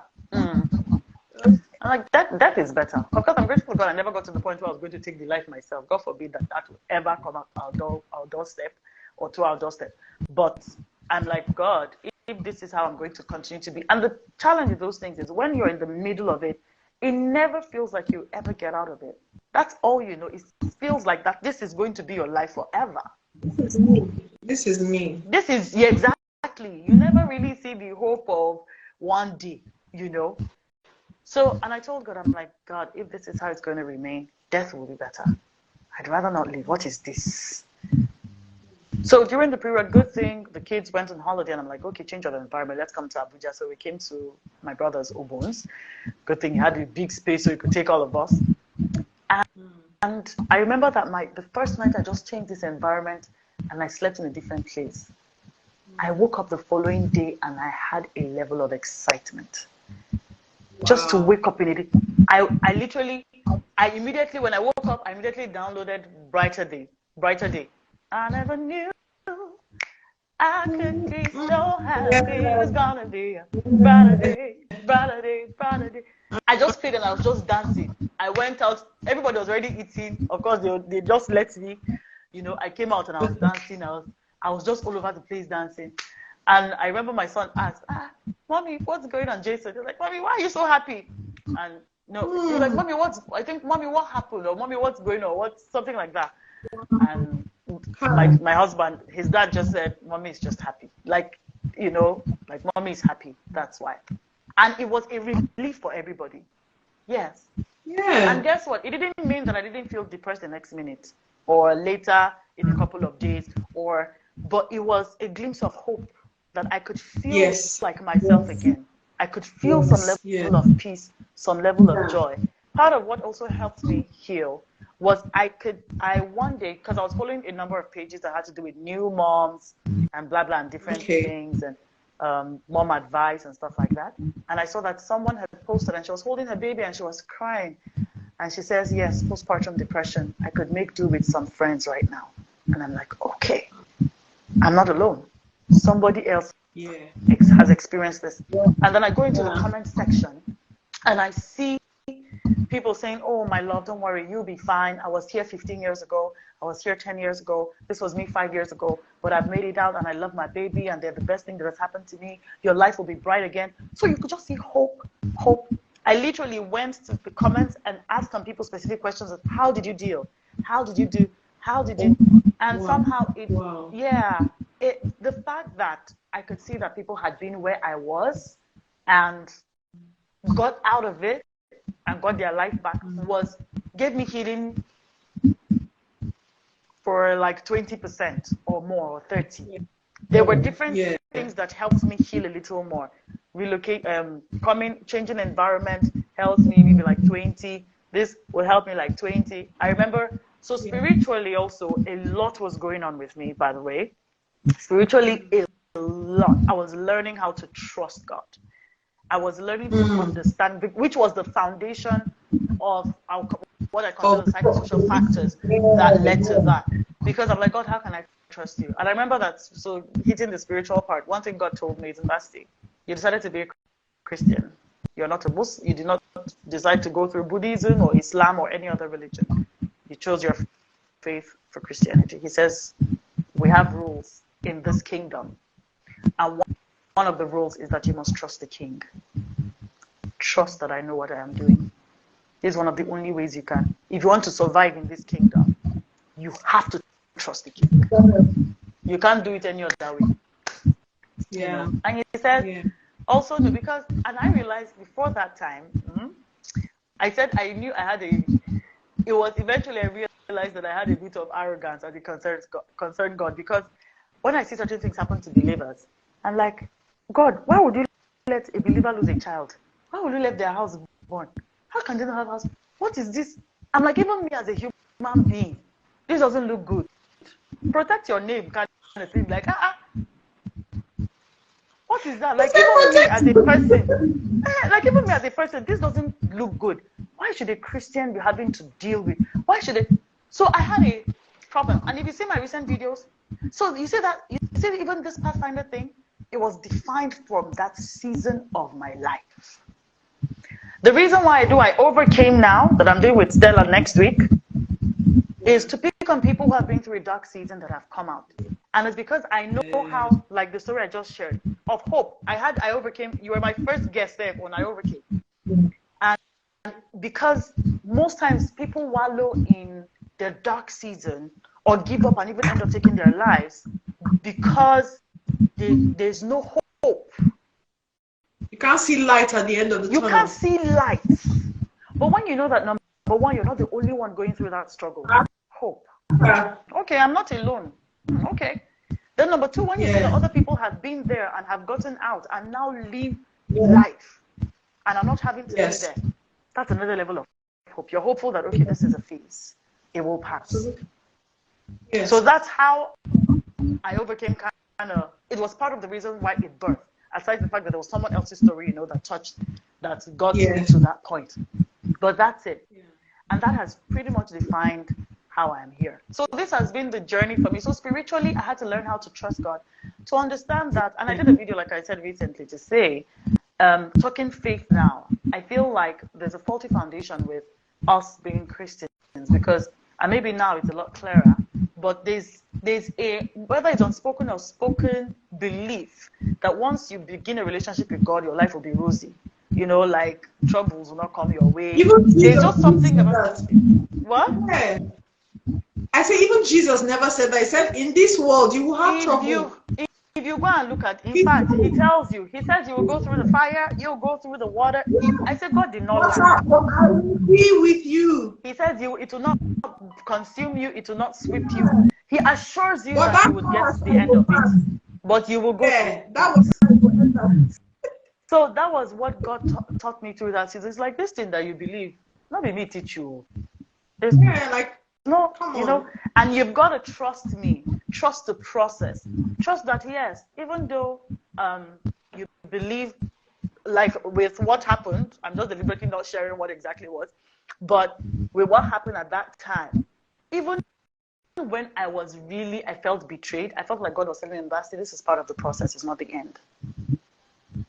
I'm like, death is better. Of course, I'm grateful to God I never got to the point where I was going to take the life myself. God forbid that would ever come out our doorstep or to our doorstep. But I'm like, God, if this is how I'm going to continue to be. And the challenge with those things is when you're in the middle of it, it never feels like you ever get out of it. That's all you know. It feels like that this is going to be your life forever. This is me. This is me. This is, yeah, exactly. You never really see the hope of one day, So, and I told God, I'm like, God, if this is how it's going to remain, death will be better. I'd rather not live. What is this? So during the period, good thing, the kids went on holiday, and I'm like, okay, change of environment. Let's come to Abuja. So we came to my brother's Obons. Good thing he had a big space so he could take all of us. And I remember that the first night I just changed this environment, and I slept in a different place. I woke up the following day, and I had a level of excitement. Just to wake up in it. I immediately, when I woke up, I immediately downloaded Brighter Day. I never knew I could be so happy. It was gonna be a brighter day. I just played and I was just dancing. I went out, everybody was already eating. Of course, they just let me. I came out and I was dancing. I was just all over the place dancing. And I remember my son asked, Mommy, what's going on, Jason? He was like, Mommy, why are you so happy? And he was like, Mommy, what happened? Or Mommy, what's going on? Something like that. And my husband, his dad just said, Mommy is just happy. Like Mommy is happy. That's why. And it was a relief for everybody. Yes. Yeah. And guess what? It didn't mean that I didn't feel depressed the next minute or later in a couple of days, but it was a glimpse of hope that I could feel like myself again. I could feel some level of peace, some level of joy. Part of what also helped me heal was I one day, because I was following a number of pages that had to do with new moms and blah, blah, and different things and mom advice and stuff like that. And I saw that someone had posted and she was holding her baby and she was crying. And she says, yes, postpartum depression. I could make do with some friends right now. And I'm like, okay, I'm not alone. Somebody else has experienced this. And then I go into the comment section and I see people saying, oh, my love, don't worry, you'll be fine. I was here 15 years ago. I was here 10 years ago. This was me 5 years ago. But I've made it out and I love my baby and they're the best thing that has happened to me. Your life will be bright again. So you could just see hope. I literally went to the comments and asked some people specific questions of how did you deal? How did you do? How did you? And somehow the fact that I could see that people had been where I was and got out of it and got their life back gave me healing for like 20% or more or 30%. There were different things that helped me heal a little more. Changing environment helps me maybe like 20. This will help me like 20. I remember, so spiritually also, a lot was going on with me, by the way. Spiritually, a lot. I was learning how to trust God. I was learning to understand, which was the foundation of what I consider the psychosocial factors that led to that. Because I'm like, God, how can I trust you? And I remember that, so hitting the spiritual part, one thing God told me is, Basti, you decided to be a Christian. You're not a Muslim. You did not decide to go through Buddhism or Islam or any other religion. You chose your faith for Christianity. He says, we have rules in this kingdom. And one of the rules is that you must trust the king. Trust that I know what I am doing. This is one of the only ways you can. If you want to survive in this kingdom, you have to trust the king. You can't do it any other way. Yeah. And he said, also, because, and I realized before that time, I said I knew I had it was eventually I realized that I had a bit of arrogance as it concerned God, because when I see certain things happen to believers, I'm like, God, why would you let a believer lose a child? Why would you let their house burn? How can they not have house? What is this? I'm like, even me as a human being, this doesn't look good. Protect your name, kind of thing. Like, what is that? Like, even me as a person, even me as a person, this doesn't look good. Why should a Christian be having to deal with? Why should it? So I had a problem. And if you see my recent videos, so you see even this Pathfinder thing, it was defined from that season of my life. The reason why I overcame now that I'm doing with Stella next week is to pick on people who have been through a dark season that have come out. And it's because I know how, like the story I just shared, of hope. I overcame. You were my first guest there when I overcame. And because most times people wallow in their dark season or give up and even end up taking their lives because there's no hope. You can't see light at the end of the tunnel. You can't see light. But when you know that, number one, you're not the only one going through that struggle. Hope. Okay, I'm not alone. Okay. Then number two, when you see that other people have been there and have gotten out and now live life and are not having to be there, that's another level of hope. You're hopeful that, okay, this is a phase. It will pass. Yes. So that's how I overcame it was part of the reason why it birthed. Aside the fact that there was someone else's story, that got me to that point. But that's it. Yeah. And that has pretty much defined how I'm here. So this has been the journey for me. So spiritually, I had to learn how to trust God, to understand that. And I did a video, like I said recently, to say, talking faith now, I feel like there's a faulty foundation with us being Christians because, and maybe now it's a lot clearer, but there's a, whether it's unspoken or spoken belief that once you begin a relationship with God, your life will be rosy. Like troubles will not come your way. There's just something about what? Yeah. I say even Jesus never said that. He said, in this world you will have trouble. If you go and look at, in fact, he says you will go through the fire, you'll go through the water. I said God did not lie. I will be with you. He says it will not consume you, it will not sweep you. He assures you that you will get to the end of it. But you will go through. So that was what God taught me through that season. It's like this thing that you believe, not be me teach you. And you've got to trust me, trust the process, trust that yes, even though you believe, like with what happened, I'm just deliberately not sharing what exactly was, but with what happened at that time, even when I felt betrayed, I felt like God was telling me, Basti, this is part of the process, it's not the end.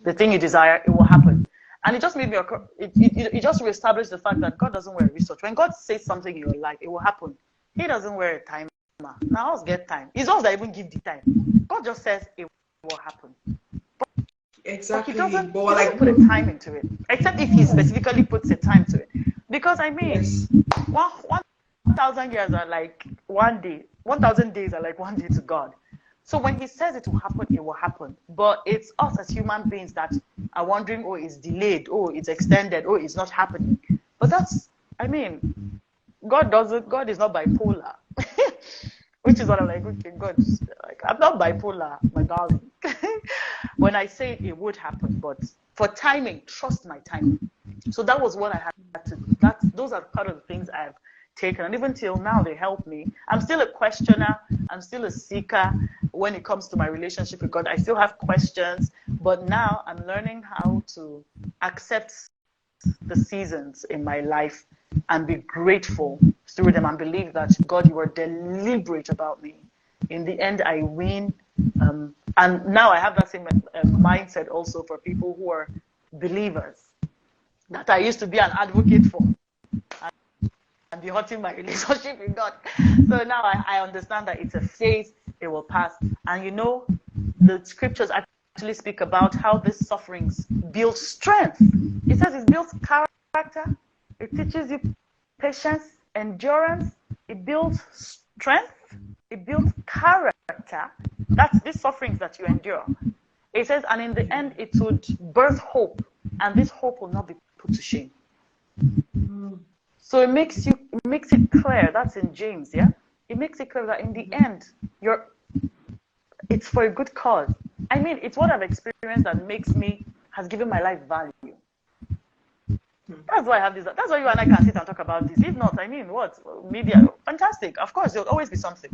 The thing you desire, it will happen. And it just made me, it just reestablished the fact that God doesn't wear a wristwatch. When God says something in your life, it will happen. He doesn't wear a timer. Now, us get time. He's not that even give the time. God just says it will happen. Exactly. But he doesn't put a time into it. Except if he specifically puts a time to it. Because, 1,000 years are like one day. 1,000 days are like one day to God. So when he says it will happen, it will happen. But it's us as human beings that are wondering, oh, it's delayed, oh, it's extended, oh, it's not happening. But that's, God is not bipolar. Which is what I'm like, okay, God, I'm not bipolar, my darling. When I say it would happen, but for timing, trust my timing. So that was what I had to do. Those are part of the things I've taken, and even till now they help me. I'm still a questioner, I'm still a seeker when it comes to my relationship with God. I still have questions, but now I'm learning how to accept the seasons in my life and be grateful through them and believe that God, you were deliberate about me. In the end, I win. And now I have that same mindset also for people who are believers that I used to be an advocate for and be hurting my relationship with God. So now I understand that it's a phase, it will pass. And the scriptures actually speak about how these sufferings build strength. It says it builds character, it teaches you patience, endurance, it builds strength, it builds character. That's these sufferings that you endure. It says, and in the end, it would birth hope, and this hope will not be put to shame. So it makes it clear. That's in James, yeah. It makes it clear that in the end, it's for a good cause. I mean, it's what I've experienced that has given my life value. That's why I have this. That's why you and I can sit and talk about this. If not, I mean, what? Media, fantastic. Of course, there'll always be something.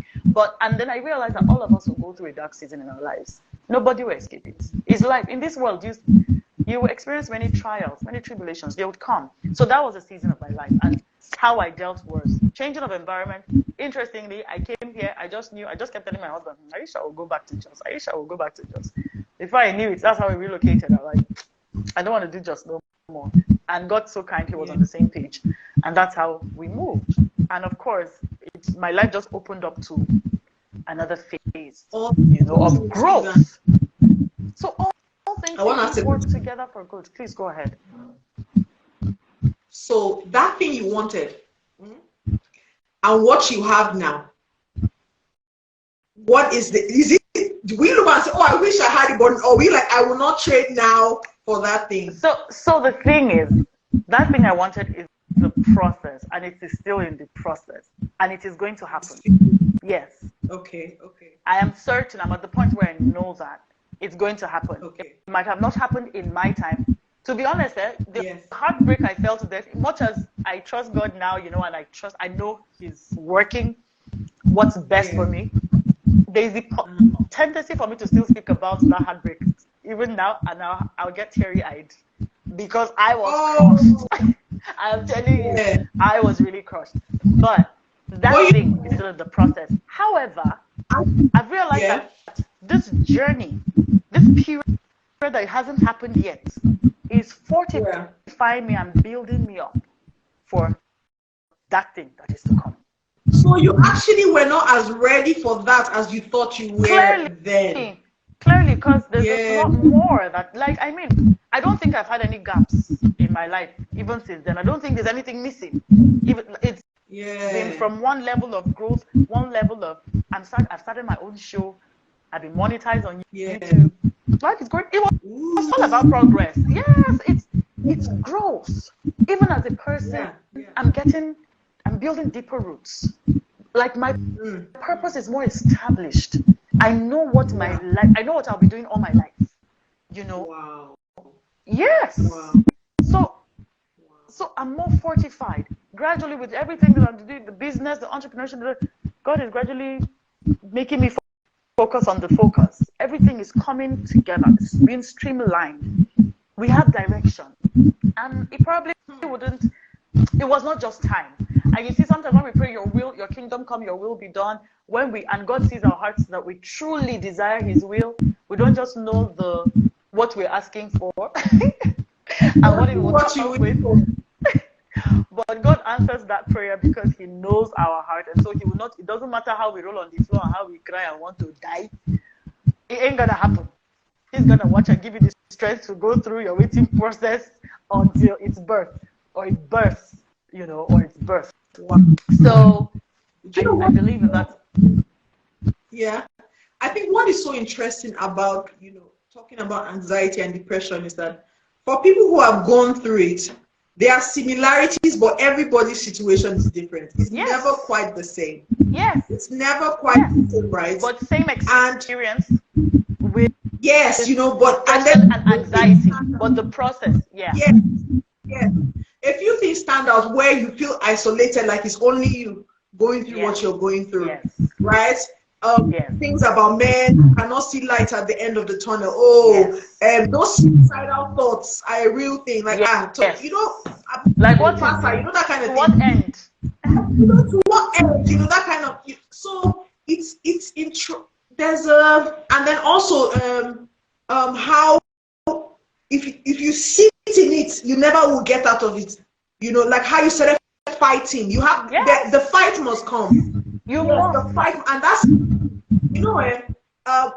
And then I realized that all of us will go through a dark season in our lives. Nobody will escape it. It's life. In this world, you will experience many trials, many tribulations. They would come. So that was a season of my life. And how I dealt was changing of environment. Interestingly, I came here. I just kept telling my husband, Aisha will go back to Jos. Aisha will go back to Jos. Before I knew it, that's how we relocated. I'm like, I don't want to do Jos no more. And God so kind, he was on the same page. And that's how we moved. And of course, my life just opened up to another phase, of growth. So all things work together for good. Please go ahead. So that thing you wanted and what you have now, is it, do we look and say, oh, I wish I had it, but or we like, I will not trade now for that thing? So the thing is, that thing I wanted is the process, and it is still in the process, and it is going to happen. Yes. Okay. I am certain. I'm at the point where I know that it's going to happen. Okay. It might have not happened in my time. To be honest, the heartbreak I felt that much as I trust God now, and I know He's working what's best for me. There is the tendency for me to still speak about that heartbreak even now, and I'll get teary-eyed because I was crushed. I'm telling you, I was really crushed. But that thing is still in the process. However, I've realized that this journey, this period that hasn't happened yet, is fortifying me and building me up for that thing that is to come. So you actually were not as ready for that as you thought you were then. Clearly, because there's a lot more that, I don't think I've had any gaps in my life, even since then. I don't think there's anything missing. It's been from one level of growth, one level of, I've started my own show. I've been monetized on YouTube. Life is great. It was all about progress. Yes, it's growth. Even as a person, I'm building deeper roots. Like my purpose is more established. I know what I know what I'll be doing all my life. Wow. Yes. Wow. So I'm more fortified. Gradually, with everything that I'm doing, the business, the entrepreneurship, God is gradually making me focus on the focus. Everything is coming together. It's being streamlined. We have direction. And it probably it was not just time. And you see, sometimes when we pray, your kingdom come, your will be done, and God sees our hearts that we truly desire His will, we don't just know what we're asking for and what it will come with. But God answers that prayer because He knows our heart, and so He will not. It doesn't matter how we roll on the floor and how we cry and want to die. It ain't gonna happen. He's gonna watch and give you the strength to go through your waiting process until it's birth, or it births, or it's birth. So I believe in that. Yeah, I think what is so interesting about talking about anxiety and depression is that for people who have gone through it, there are similarities, but everybody's situation is different. It's never quite the same. Yes. It's never quite the same, right? But same experience with but and anxiety, but the process, Yes. A few things stand out where you feel isolated, like it's only you going through what you're going through, right? Things about men cannot see light at the end of the tunnel. Those suicidal thoughts are a real thing. Like like what that kind of thing. What end? To what end? That kind of. So it's there's and then also how if you sit in it, you never will get out of it. Like how you started fighting. You have the fight must come. You must the fight, and that's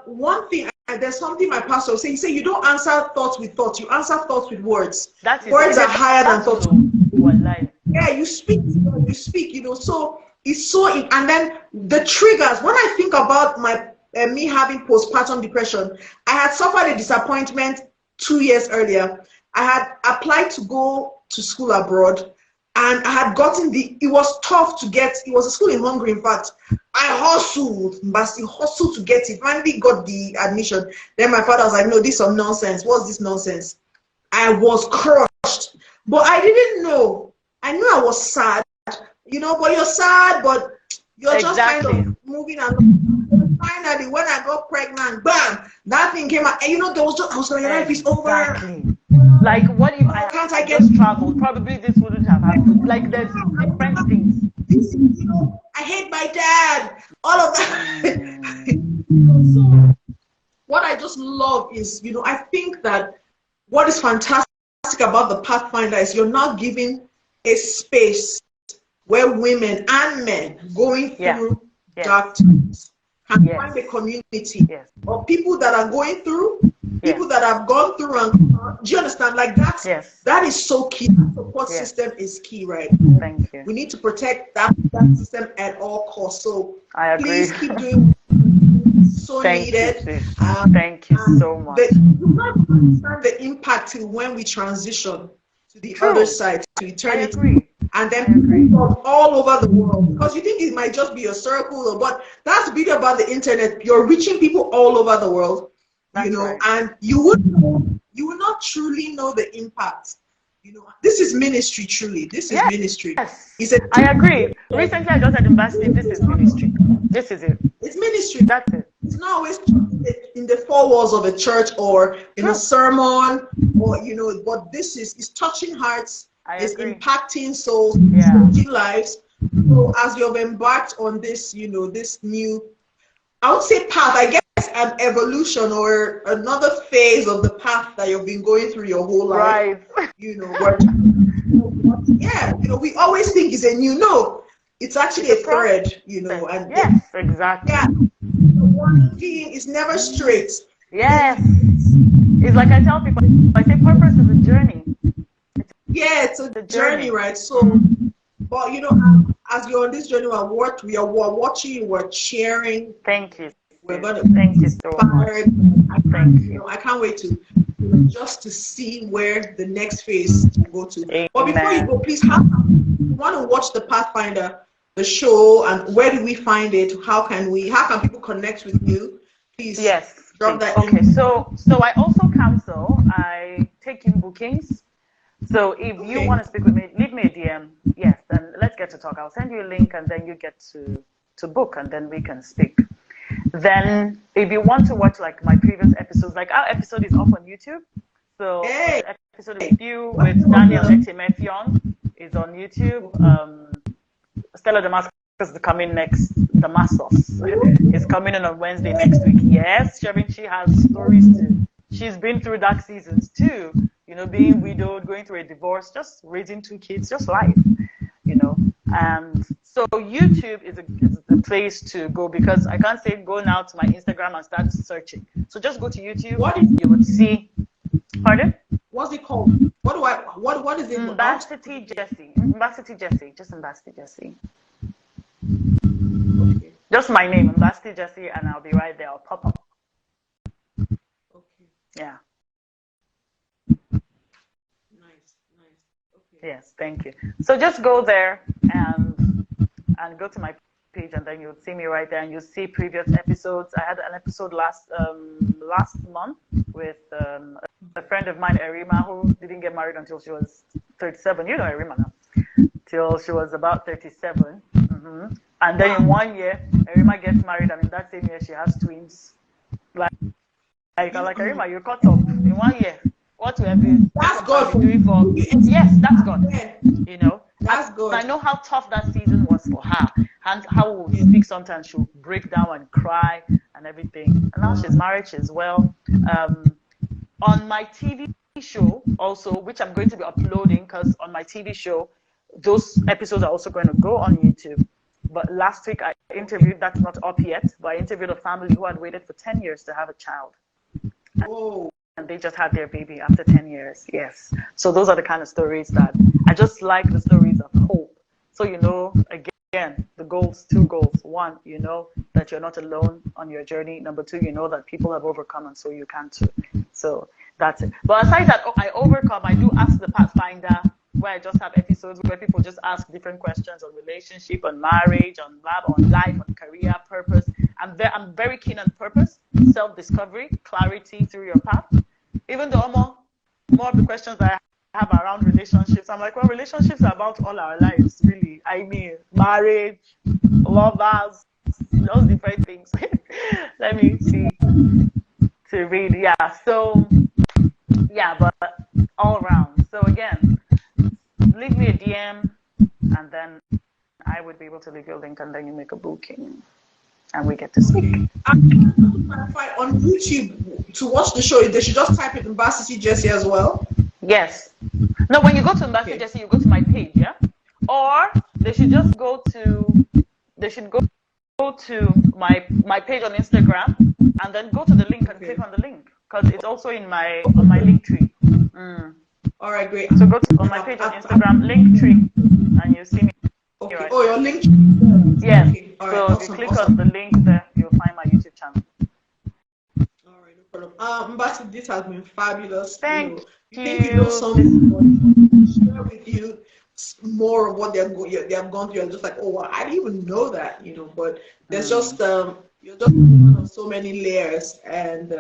one thing. There's something my pastor will say. He said, "You don't answer thoughts with thoughts. You answer thoughts with words. Words are higher than thoughts." Yeah, you speak. So it's so. And then the triggers. When I think about me having postpartum depression, I had suffered a disappointment 2 years earlier. I had applied to go to school abroad. And I had gotten it was tough to get, it was a school in Hungary, in fact. I hustled, hustled to get it. Finally got the admission. Then my father was like, no, this is some nonsense. What's this nonsense? I was crushed. But I didn't know. I knew I was sad, you know, but you're sad, but you're just kind of moving along. Finally, when I got pregnant, bam, that thing came out. And you know, there was just, I was like, your life is over. Like, what if I just traveled? Probably this wouldn't have happened. Like, there's different things. You know, I hate my dad. All of that. So, what I just love is, you know, I think that what is fantastic about the Pathfinder is you're not giving a space where women and men going through dark times can find a community of people that are going through, people that have gone through, and do you understand? Like that is so key. That support system is key, right? Thank you. We need to protect that system at all costs. So I agree. Please keep doing so needed. Thank you so much. You might understand the impact when we transition to the other side, to eternity. And then people from all over the world, because you think it might just be a circle, but that's the beauty about the internet. You're reaching people all over the world, you know, and you would not truly know the impact. You know, this is ministry. Truly, this is ministry. Yes, I agree. Recently, I just had invested. This is ministry. This is it. It's ministry. That's it. It's not always in the four walls of a church or in a sermon, or you know. But this is touching hearts. It's impacting souls, changing lives. So as you've embarked on this, you know, this new, I would say path, I guess an evolution or another phase of the path that you've been going through your whole life. Right. You know, but you know, we always think it's a new, no, it's actually a thread, you know. And yes, exactly. Yeah. The one thing is never straight. Yes. It's like I tell people, I say purpose is a journey. Yeah, it's a journey, right? So, but you know, as you're on this journey, we are watching you, we're cheering. Thank you. We're gonna thank you so much. Thank you. Know, I can't wait to just to see where the next phase will go to. Amen. But before you go, please, how you want to watch the Pathfinder, the show, and where do we find it? How can people connect with you? Please. Yes. Drop that. Okay. So I also counsel. I take in bookings. So if you want to speak with me, leave me a DM. Yes, then let's get to talk. I'll send you a link, and then you get to book, and then we can speak. Then if you want to watch like my previous episodes, like our episode is up on YouTube. So the episode with you with Daniel Etimefyon is on YouTube. Stella Damascus is coming next. Damascus is coming in on Wednesday next week. Yes, Shervin, she has stories too. She's been through dark seasons too. You know, being widowed, going through a divorce, just raising 2 kids, just life, you know. And so YouTube is a place to go, because I can't say go now to my Instagram and start searching. So just go to YouTube. You would see. Pardon? What's it called? What is it? Ambassador Jesse. Ambassador Jesse. Just Ambassador Jesse. Okay. Just my name, Ambassador Jesse, and I'll be right there. I'll pop up. Okay. Yeah. Okay. Yes, thank you. So just go there and go to my page, and then you'll see me right there, and you'll see previous episodes. I had an episode last month with a friend of mine, Erima, who didn't get married until she was 37. You know Erima now. Till she was about 37. And then in 1 year, Erima gets married, and in that same year she has twins. Like Erima, you're caught up in 1 year. What we have been doing for yes, that's God. You know, that's good. I know how tough that season was for her, and how we would speak sometimes. She'll break down and cry and everything. And now she's married, she's well. On my TV show also, which I'm going to be uploading, because on my TV show, those episodes are also going to go on YouTube. But last week I interviewed, that's not up yet, but I interviewed a family who had waited for 10 years to have a child. Whoa. And they just had their baby after 10 years. Yes. So those are the kind of stories that I just like, the stories of hope. So, you know, again, the goals, 2 goals. 1, you know that you're not alone on your journey. Number 2, you know that people have overcome, and so you can too. So that's it. But aside that, I overcome, I do ask the Pathfinder where I just have episodes where people just ask different questions on relationship, on marriage, on love, on life, on career, purpose. I'm very keen on purpose, self-discovery, clarity through your path. Even though more of the questions that I have around relationships, I'm like, well, relationships are about all our lives, really. I mean, marriage, lovers, those different things. Let me see to read. Yeah. So yeah, but all around. So again, leave me a DM, and then I would be able to leave your link, and then you make a booking, and we get to speak. Okay. On YouTube to watch the show, they should just type it in Varsity Jessie as well. Yes. No, when you go to Varsity Jessie, you go to my page, yeah? Or they should just go to my page on Instagram, and then go to the link and click on the link, because it's also on my link tree. All right, great. So go to on my page on Instagram, link tree, and you see me. Okay. Right. Oh, your link. Yes. Okay. All right. So Awesome, if you click on the link there, you'll find my YouTube channel. All right, no problem. Mbasi, this has been fabulous. Thank you. Think you know something, share with you more of what they have gone through, and just like, oh, wow, I didn't even know that, But there's just you're just one of so many layers, and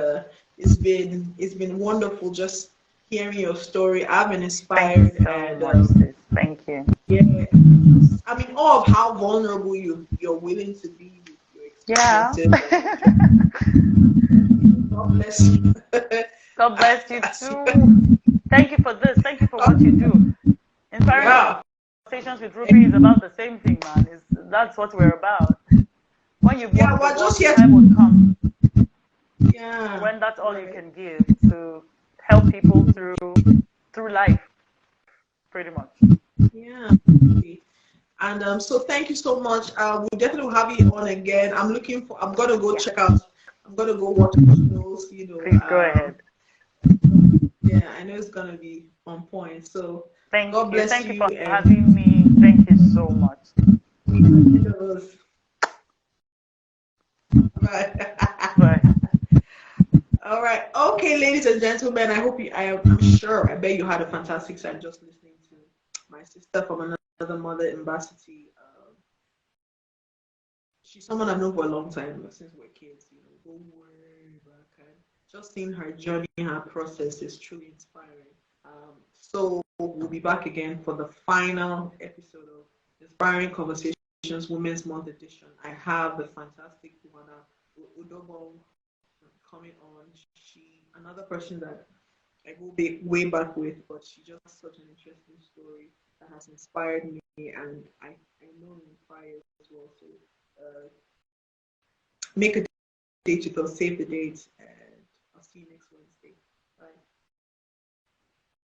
it's been wonderful just hearing your story. I've been inspired. Thank you so much. Thank you. Yeah, I mean, all of how vulnerable you're willing to be with your experiences. Yeah. God bless you. God bless you too. Thank you for this. Thank you for what you do. Inspiring conversations with Ruby is about the same thing, man. That's what we're about. When you want the time would come. Yeah. When that's all you can give to help people through life, pretty much. Yeah. And so thank you so much. We definitely will have you on again. I'm gonna go check out. I'm gonna go watch the shows. Please go ahead. Yeah, I know it's gonna be on point. So God bless Thank you. you for having me. Thank you so much. Bye. All right. Okay, ladies and gentlemen, I'm sure, I bet you had a fantastic time just listening to my sister from another mother in Varsity. She's someone I've known for a long time, since we're kids, go way back. And just seeing her journey, her process is truly inspiring. So we'll be back again for the final episode of Inspiring Conversations Women's Month Edition. I have the fantastic Juana Udobo coming on. She another person that I go way back with, but she's just such an interesting story that has inspired me, and I know inspires as well. So make a date with us, save the date.